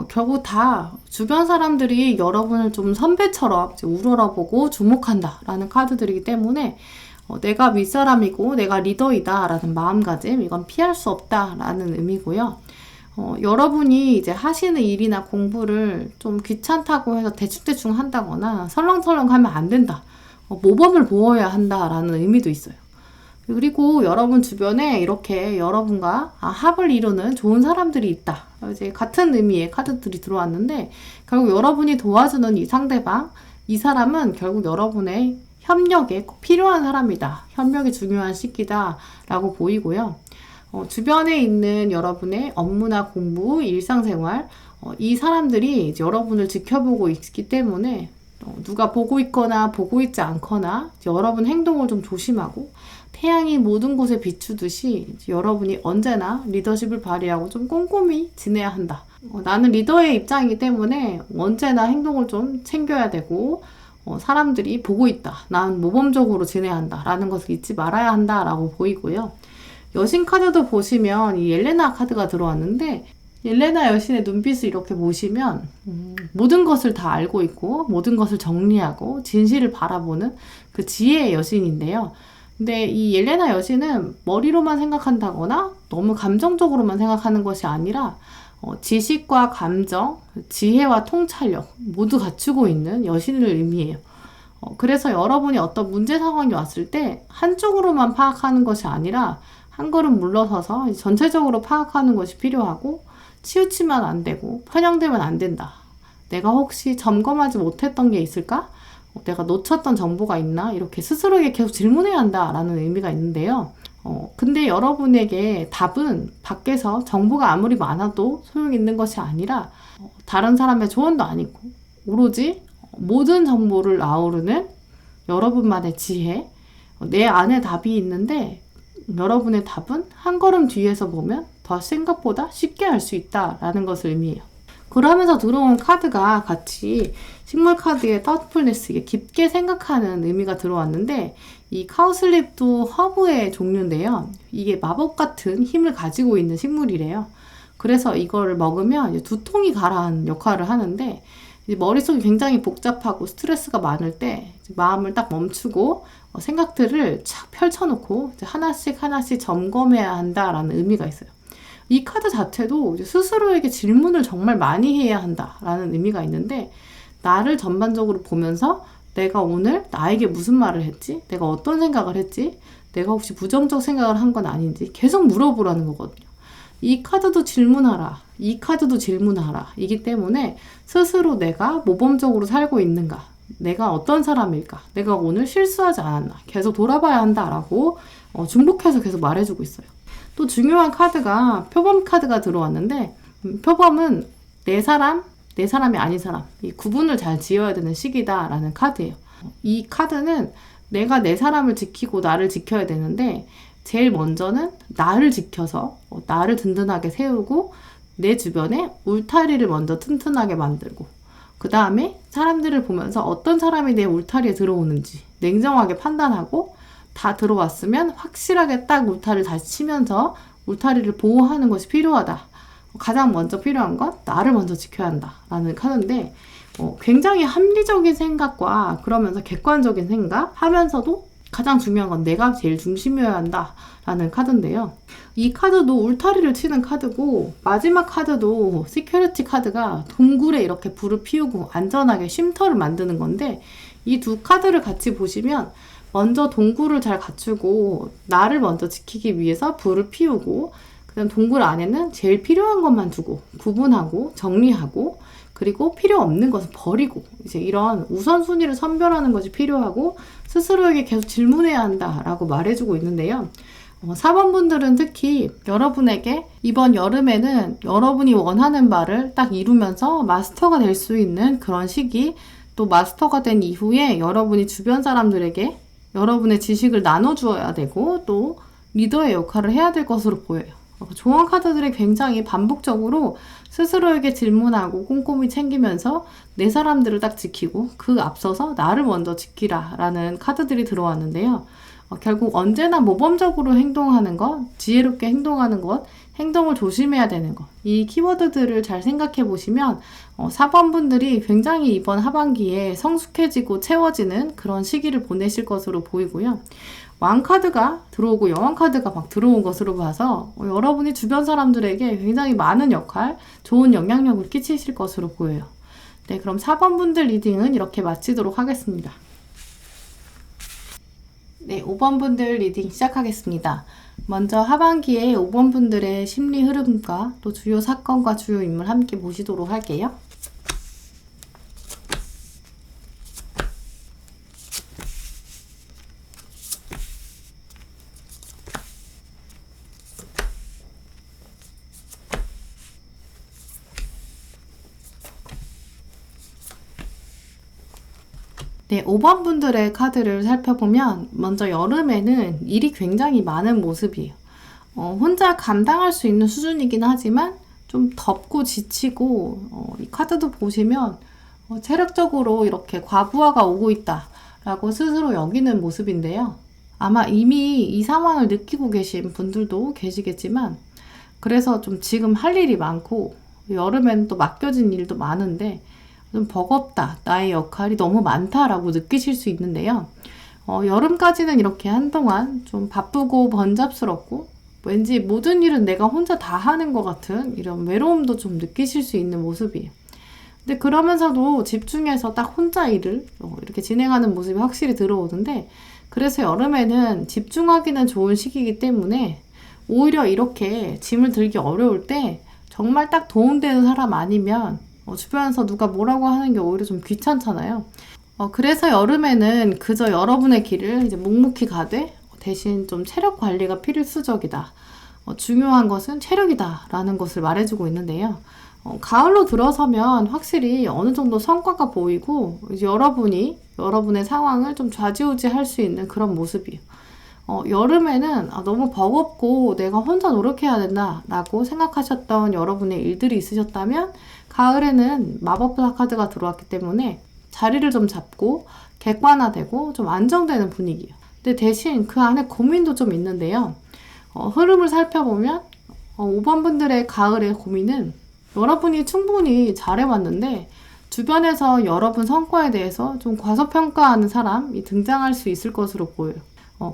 결국 다 주변 사람들이 여러분을 좀 선배처럼 우러러보고 주목한다라는 카드들이기 때문에 내가 윗사람이고 내가 리더이다 라는 마음가짐, 이건 피할 수 없다라는 의미고요. 여러분이 이제 하시는 일이나 공부를 좀 귀찮다고 해서 대충대충 한다거나 설렁설렁 하면 안 된다. 모범을 보여야 한다라는 의미도 있어요. 그리고 여러분 주변에 이렇게 여러분과 합을 이루는 좋은 사람들이 있다. 이제 같은 의미의 카드들이 들어왔는데 결국 여러분이 도와주는 이 상대방, 이 사람은 결국 여러분의 협력에 꼭 필요한 사람이다. 협력이 중요한 시기다 라고 보이고요. 주변에 있는 여러분의 업무나 공부, 일상생활, 이 사람들이 이제 여러분을 지켜보고 있기 때문에 누가 보고 있거나 보고 있지 않거나 여러분 행동을 좀 조심하고 태양이 모든 곳에 비추듯이 여러분이 언제나 리더십을 발휘하고 좀 꼼꼼히 지내야 한다. 나는 리더의 입장이기 때문에 언제나 행동을 좀 챙겨야 되고 사람들이 보고 있다. 난 모범적으로 지내야 한다. 라는 것을 잊지 말아야 한다. 라고 보이고요. 여신 카드도 보시면 이 옐레나 카드가 들어왔는데 옐레나 여신의 눈빛을 이렇게 보시면 모든 것을 다 알고 있고 모든 것을 정리하고 진실을 바라보는 그 지혜의 여신인데요. 근데 이 옐레나 여신은 머리로만 생각한다거나 너무 감정적으로만 생각하는 것이 아니라 지식과 감정, 지혜와 통찰력 모두 갖추고 있는 여신을 의미해요. 그래서 여러분이 어떤 문제 상황이 왔을 때 한쪽으로만 파악하는 것이 아니라 한 걸음 물러서서 전체적으로 파악하는 것이 필요하고 치우치면 안 되고 편향되면 안 된다. 내가 혹시 점검하지 못했던 게 있을까? 내가 놓쳤던 정보가 있나? 이렇게 스스로에게 계속 질문해야 한다라는 의미가 있는데요. 근데 여러분에게 답은 밖에서 정보가 아무리 많아도 소용 있는 것이 아니라 다른 사람의 조언도 아니고 오로지 모든 정보를 아우르는 여러분만의 지혜, 내 안에 답이 있는데 여러분의 답은 한 걸음 뒤에서 보면 더 생각보다 쉽게 알 수 있다라는 것을 의미해요. 그러면서 들어온 카드가 같이 식물 카드의 thoughtfulness, 이게 깊게 생각하는 의미가 들어왔는데 이 카우슬립도 허브의 종류인데요. 이게 마법 같은 힘을 가지고 있는 식물이래요. 그래서 이거를 먹으면 이제 두통이 가라앉는 역할을 하는데 이제 머릿속이 굉장히 복잡하고 스트레스가 많을 때 마음을 딱 멈추고 생각들을 착 펼쳐놓고 이제 하나씩 점검해야 한다라는 의미가 있어요. 이 카드 자체도 이제 스스로에게 질문을 정말 많이 해야 한다라는 의미가 있는데, 나를 전반적으로 보면서 내가 오늘 나에게 무슨 말을 했지? 내가 어떤 생각을 했지? 내가 혹시 부정적 생각을 한 건 아닌지 계속 물어보라는 거거든요. 이 카드도 질문하라. 이 카드도 질문하라. 이기 때문에 스스로 내가 모범적으로 살고 있는가? 내가 어떤 사람일까? 내가 오늘 실수하지 않았나? 계속 돌아봐야 한다라고 중복해서 계속 말해주고 있어요. 또 중요한 카드가 표범 카드가 들어왔는데, 표범은 내 사람, 내 사람이 아닌 사람, 이 구분을 잘 지어야 되는 시기다라는 카드예요. 이 카드는 내가 내 사람을 지키고 나를 지켜야 되는데, 제일 먼저는 나를 지켜서 나를 든든하게 세우고 내 주변에 울타리를 먼저 튼튼하게 만들고, 그 다음에 사람들을 보면서 어떤 사람이 내 울타리에 들어오는지 냉정하게 판단하고, 다 들어왔으면 확실하게 딱 울타리를 다시 치면서 울타리를 보호하는 것이 필요하다. 가장 먼저 필요한 건 나를 먼저 지켜야 한다라는 카드인데, 굉장히 합리적인 생각과 그러면서 객관적인 생각 하면서도 가장 중요한 건 내가 제일 중심이어야 한다라는 카드인데요. 이 카드도 울타리를 치는 카드고, 마지막 카드도 시큐리티 카드가 동굴에 이렇게 불을 피우고 안전하게 쉼터를 만드는 건데, 이 두 카드를 같이 보시면 먼저 동굴을 잘 갖추고 나를 먼저 지키기 위해서 불을 피우고, 그다음 동굴 안에는 제일 필요한 것만 두고 구분하고 정리하고, 그리고 필요 없는 것은 버리고, 이제 이런 우선순위를 선별하는 것이 필요하고 스스로에게 계속 질문해야 한다라고 말해주고 있는데요. 4번 분들은 특히 여러분에게 이번 여름에는 여러분이 원하는 바를 딱 이루면서 마스터가 될 수 있는 그런 시기, 또 마스터가 된 이후에 여러분이 주변 사람들에게 여러분의 지식을 나눠주어야 되고 또 리더의 역할을 해야 될 것으로 보여요. 조언 카드들이 굉장히 반복적으로 스스로에게 질문하고 꼼꼼히 챙기면서 내 사람들을 딱 지키고 그 앞서서 나를 먼저 지키라 라는 카드들이 들어왔는데요. 결국 언제나 모범적으로 행동하는 것, 지혜롭게 행동하는 것, 행동을 조심해야 되는 것, 이 키워드들을 잘 생각해 보시면 4번 분들이 굉장히 이번 하반기에 성숙해지고 채워지는 그런 시기를 보내실 것으로 보이고요. 왕카드가 들어오고 여왕카드가 막 들어온 것으로 봐서 여러분이 주변 사람들에게 굉장히 많은 역할, 좋은 영향력을 끼치실 것으로 보여요. 네, 그럼 4번 분들 리딩은 이렇게 마치도록 하겠습니다. 네, 5번 분들 리딩 시작하겠습니다. 먼저 하반기에 5번 분들의 심리 흐름과 또 주요 사건과 주요 인물 함께 보시도록 할게요. 네, 5번 분들의 카드를 살펴보면 먼저 여름에는 일이 굉장히 많은 모습이에요. 혼자 감당할 수 있는 수준이긴 하지만 좀 덥고 지치고 이 카드도 보시면 체력적으로 이렇게 과부하가 오고 있다라고 스스로 여기는 모습인데요. 아마 이미 이 상황을 느끼고 계신 분들도 계시겠지만, 그래서 좀 지금 할 일이 많고 여름에는 또 맡겨진 일도 많은데 좀 버겁다, 나의 역할이 너무 많다라고 느끼실 수 있는데요. 여름까지는 이렇게 한동안 좀 바쁘고 번잡스럽고 왠지 모든 일은 내가 혼자 다 하는 것 같은 이런 외로움도 좀 느끼실 수 있는 모습이에요. 근데 그러면서도 집중해서 딱 혼자 일을 이렇게 진행하는 모습이 확실히 들어오는데, 그래서 여름에는 집중하기는 좋은 시기이기 때문에 오히려 이렇게 짐을 들기 어려울 때 정말 딱 도움되는 사람 아니면 주변에서 누가 뭐라고 하는 게 오히려 좀 귀찮잖아요. 그래서 여름에는 그저 여러분의 길을 이제 묵묵히 가되 대신 좀 체력 관리가 필수적이다. 중요한 것은 체력이다 라는 것을 말해주고 있는데요. 가을로 들어서면 확실히 어느 정도 성과가 보이고 이제 여러분이 여러분의 상황을 좀 좌지우지할 수 있는 그런 모습이에요. 여름에는 너무 버겁고 내가 혼자 노력해야 된다 라고 생각하셨던 여러분의 일들이 있으셨다면, 가을에는 마법 카드가 들어왔기 때문에 자리를 좀 잡고 객관화되고 좀 안정되는 분위기예요. 근데 대신 그 안에 고민도 좀 있는데요. 흐름을 살펴보면 5번 분들의 가을의 고민은 여러분이 충분히 잘해왔는데 주변에서 여러분 성과에 대해서 좀 과소평가하는 사람이 등장할 수 있을 것으로 보여요.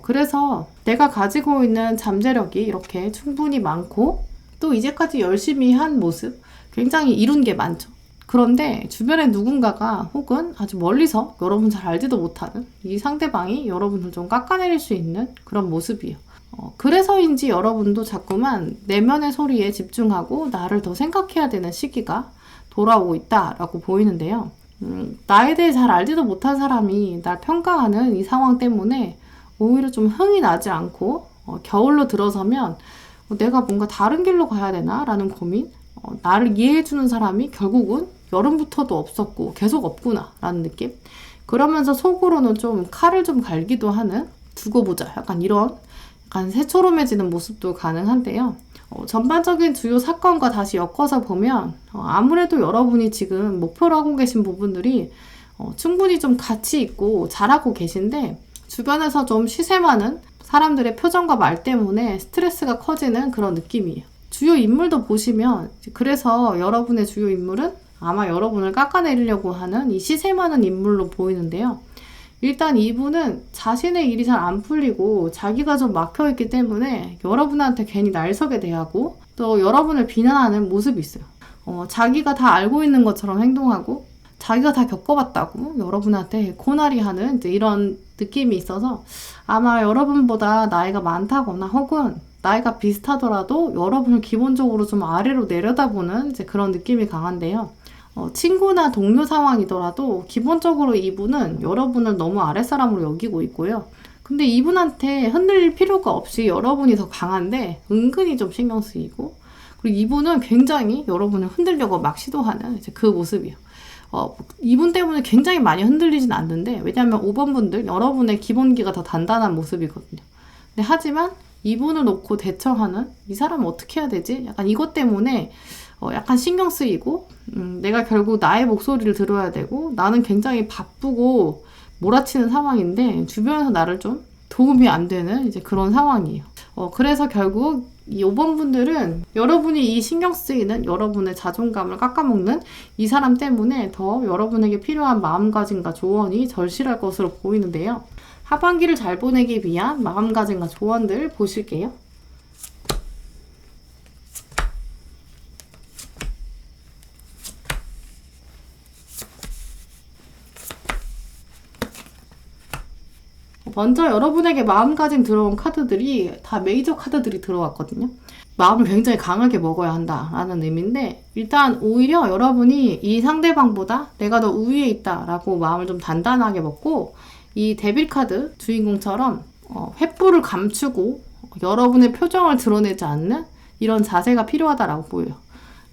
그래서 내가 가지고 있는 잠재력이 이렇게 충분히 많고 또 이제까지 열심히 한 모습, 굉장히 이룬 게 많죠. 그런데 주변에 누군가가 혹은 아주 멀리서 여러분 잘 알지도 못하는 이 상대방이 여러분을 좀 깎아내릴 수 있는 그런 모습이에요. 그래서인지 여러분도 자꾸만 내면의 소리에 집중하고 나를 더 생각해야 되는 시기가 돌아오고 있다라고 보이는데요. 나에 대해 잘 알지도 못한 사람이 날 평가하는 이 상황 때문에 오히려 좀 흥이 나지 않고 겨울로 들어서면 내가 뭔가 다른 길로 가야 되나? 라는 고민, 나를 이해해주는 사람이 결국은 여름부터도 없었고 계속 없구나 라는 느낌. 그러면서 속으로는 좀 칼을 좀 갈기도 하는, 두고 보자, 약간 이런 약간 새초롬해지는 모습도 가능한데요. 전반적인 주요 사건과 다시 엮어서 보면 아무래도 여러분이 지금 목표로 하고 계신 부분들이 충분히 좀 가치 있고 잘하고 계신데, 주변에서 좀 시세 많은 사람들의 표정과 말 때문에 스트레스가 커지는 그런 느낌이에요. 주요 인물도 보시면, 그래서 여러분의 주요 인물은 아마 여러분을 깎아내리려고 하는 이 시세 많은 인물로 보이는데요. 일단 이분은 자신의 일이 잘 안 풀리고 자기가 좀 막혀있기 때문에 여러분한테 괜히 날서게 대하고 또 여러분을 비난하는 모습이 있어요. 자기가 다 알고 있는 것처럼 행동하고 자기가 다 겪어봤다고 여러분한테 고나리 하는 이런 느낌이 있어서 아마 여러분보다 나이가 많다거나 혹은 나이가 비슷하더라도 여러분을 기본적으로 좀 아래로 내려다보는 그런 느낌이 강한데요. 친구나 동료 상황이더라도 기본적으로 이분은 여러분을 너무 아랫사람으로 여기고 있고요. 근데 이분한테 흔들릴 필요가 없이 여러분이 더 강한데 은근히 좀 신경 쓰이고, 그리고 이분은 굉장히 여러분을 흔들려고 막 시도하는 그 모습이에요. 이분 때문에 굉장히 많이 흔들리진 않는데, 왜냐하면 5번 분들 여러분의 기본기가 더 단단한 모습이거든요. 근데 하지만 이분을 놓고 대처하는, 이 사람은 어떻게 해야 되지? 약간 이것 때문에 약간 신경 쓰이고, 내가 결국 나의 목소리를 들어야 되고, 나는 굉장히 바쁘고 몰아치는 상황인데 주변에서 나를 좀 도움이 안 되는 그런 상황이에요. 그래서 결국 이 5번 분들은 여러분이 이 신경 쓰이는, 여러분의 자존감을 깎아먹는 이 사람 때문에 더 여러분에게 필요한 마음가짐과 조언이 절실할 것으로 보이는데요. 하반기를 잘 보내기 위한 마음가짐과 조언들 보실게요. 먼저 여러분에게 마음가짐 들어온 카드들이 다 메이저 카드들이 들어왔거든요. 마음을 굉장히 강하게 먹어야 한다라는 의미인데, 일단 오히려 여러분이 이 상대방보다 내가 더 우위에 있다라고 마음을 좀 단단하게 먹고, 이 데빌 카드 주인공처럼 횃불을 감추고 여러분의 표정을 드러내지 않는 이런 자세가 필요하다라고 보여요.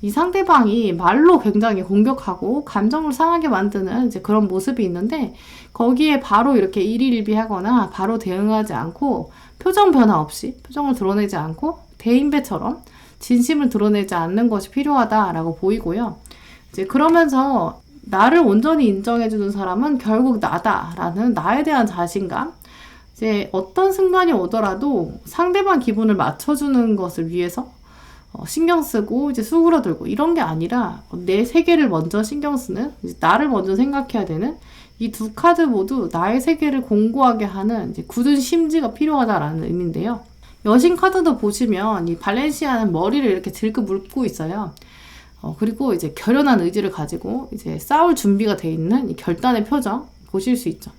이 상대방이 말로 굉장히 공격하고 감정을 상하게 만드는 그런 모습이 있는데, 거기에 바로 이렇게 일희일비하거나 바로 대응하지 않고 표정 변화 없이 표정을 드러내지 않고 대인배처럼 진심을 드러내지 않는 것이 필요하다라고 보이고요. 그러면서 나를 온전히 인정해주는 사람은 결국 나다라는 나에 대한 자신감, 어떤 순간이 오더라도 상대방 기분을 맞춰주는 것을 위해서 신경 쓰고 수그러들고 이런 게 아니라 내 세계를 먼저 신경 쓰는, 나를 먼저 생각해야 되는, 이 두 카드 모두 나의 세계를 공고하게 하는 굳은 심지가 필요하다라는 의미인데요. 여신 카드도 보시면 이 발렌시아는 머리를 이렇게 들고 물고 있어요. 그리고 결연한 의지를 가지고 싸울 준비가 돼 있는 이 결단의 표정 보실 수 있죠.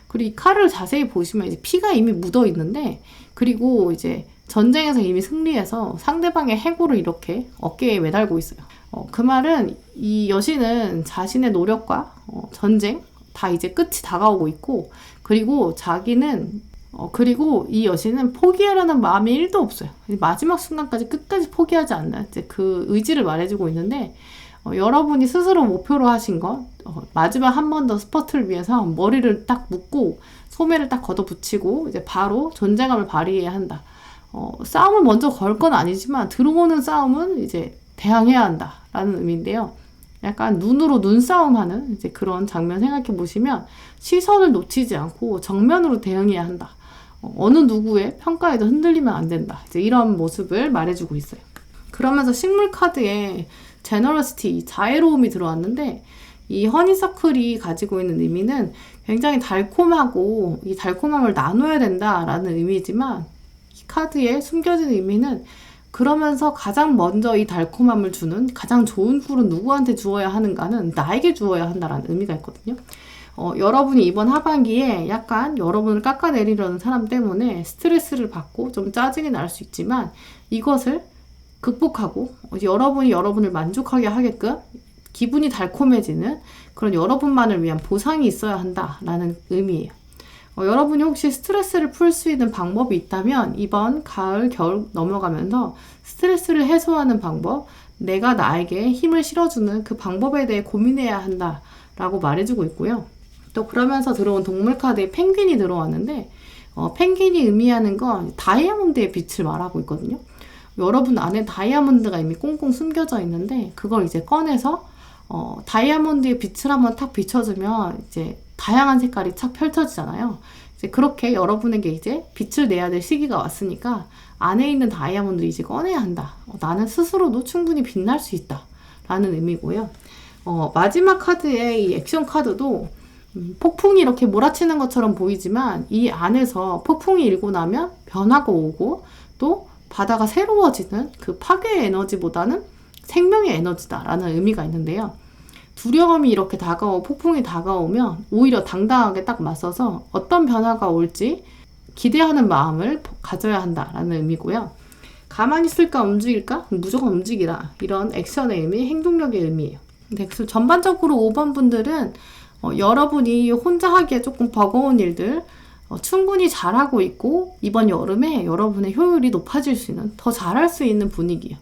그리고 이 칼을 자세히 보시면 피가 이미 묻어 있는데, 그리고 전쟁에서 이미 승리해서 상대방의 해골을 이렇게 어깨에 매달고 있어요. 그 말은 이 여신은 자신의 노력과 전쟁 다 끝이 다가오고 있고, 그리고 자기는 그리고 이 여신은 포기하려는 마음이 1도 없어요. 마지막 순간까지 끝까지 포기하지 않는 그 의지를 말해주고 있는데, 여러분이 스스로 목표로 하신 것, 마지막 한 번 더 스퍼트를 위해서 머리를 딱 묶고 소매를 딱 걷어붙이고 바로 존재감을 발휘해야 한다. 싸움을 먼저 걸 건 아니지만 들어오는 싸움은 대항해야 한다라는 의미인데요. 약간 눈으로 눈싸움하는 그런 장면 생각해 보시면 시선을 놓치지 않고 정면으로 대응해야 한다. 어느 누구의 평가에도 흔들리면 안 된다. 이런 모습을 말해주고 있어요. 그러면서 식물 카드에 제너러시티, 자애로움이 들어왔는데, 이 허니서클이 가지고 있는 의미는 굉장히 달콤하고 이 달콤함을 나눠야 된다라는 의미지만, 이 카드에 숨겨진 의미는 그러면서 가장 먼저 이 달콤함을 주는 가장 좋은 꿀은 누구한테 주어야 하는가는 나에게 주어야 한다라는 의미가 있거든요. 여러분이 이번 하반기에 약간 여러분을 깎아내리려는 사람 때문에 스트레스를 받고 좀 짜증이 날 수 있지만 이것을 극복하고 여러분이 여러분을 만족하게 하게끔 기분이 달콤해지는 그런 여러분만을 위한 보상이 있어야 한다라는 의미예요. 여러분이 혹시 스트레스를 풀 수 있는 방법이 있다면 이번 가을, 겨울 넘어가면서 스트레스를 해소하는 방법, 내가 나에게 힘을 실어주는 그 방법에 대해 고민해야 한다라고 말해주고 있고요. 또 그러면서 들어온 동물 카드에 펭귄이 들어왔는데 펭귄이 의미하는 건 다이아몬드의 빛을 말하고 있거든요. 여러분 안에 다이아몬드가 이미 꽁꽁 숨겨져 있는데 그걸 이제 꺼내서 다이아몬드의 빛을 한번 탁 비춰주면 이제 다양한 색깔이 착 펼쳐지잖아요. 이제 그렇게 여러분에게 이제 빛을 내야 될 시기가 왔으니까 안에 있는 다이아몬드를 이제 꺼내야 한다. 나는 스스로도 충분히 빛날 수 있다. 라는 의미고요. 마지막 카드의 이 액션 카드도 폭풍이 이렇게 몰아치는 것처럼 보이지만 이 안에서 폭풍이 일고 나면 변화가 오고 또 바다가 새로워지는 그 파괴의 에너지보다는 생명의 에너지다라는 의미가 있는데요. 두려움이 이렇게 폭풍이 다가오면 오히려 당당하게 딱 맞서서 어떤 변화가 올지 기대하는 마음을 가져야 한다라는 의미고요. 가만히 있을까 움직일까? 무조건 움직이라. 이런 액션의 의미, 행동력의 의미예요. 그래서 전반적으로 5번 분들은 여러분이 혼자 하기에 조금 버거운 일들 충분히 잘하고 있고 이번 여름에 여러분의 효율이 높아질 수 있는 더 잘할 수 있는 분위기예요.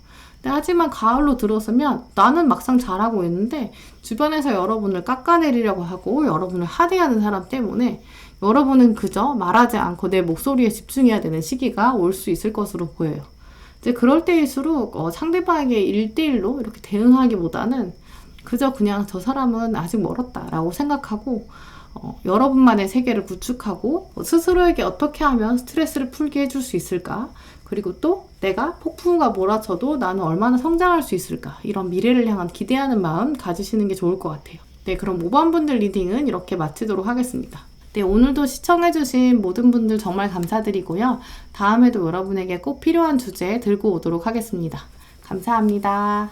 하지만 가을로 들어서면 나는 막상 잘하고 있는데 주변에서 여러분을 깎아내리려고 하고 여러분을 하대하는 사람 때문에 여러분은 그저 말하지 않고 내 목소리에 집중해야 되는 시기가 올 수 있을 것으로 보여요. 이제 그럴 때일수록 상대방에게 1대1로 이렇게 대응하기보다는 그저 그냥 저 사람은 아직 멀었다라고 생각하고 여러분만의 세계를 구축하고 스스로에게 어떻게 하면 스트레스를 풀게 해줄 수 있을까? 그리고 또 내가 폭풍우가 몰아쳐도 나는 얼마나 성장할 수 있을까? 이런 미래를 향한 기대하는 마음 가지시는 게 좋을 것 같아요. 네, 그럼 5번 분들 리딩은 이렇게 마치도록 하겠습니다. 네, 오늘도 시청해주신 모든 분들 정말 감사드리고요. 다음에도 여러분에게 꼭 필요한 주제 들고 오도록 하겠습니다. 감사합니다.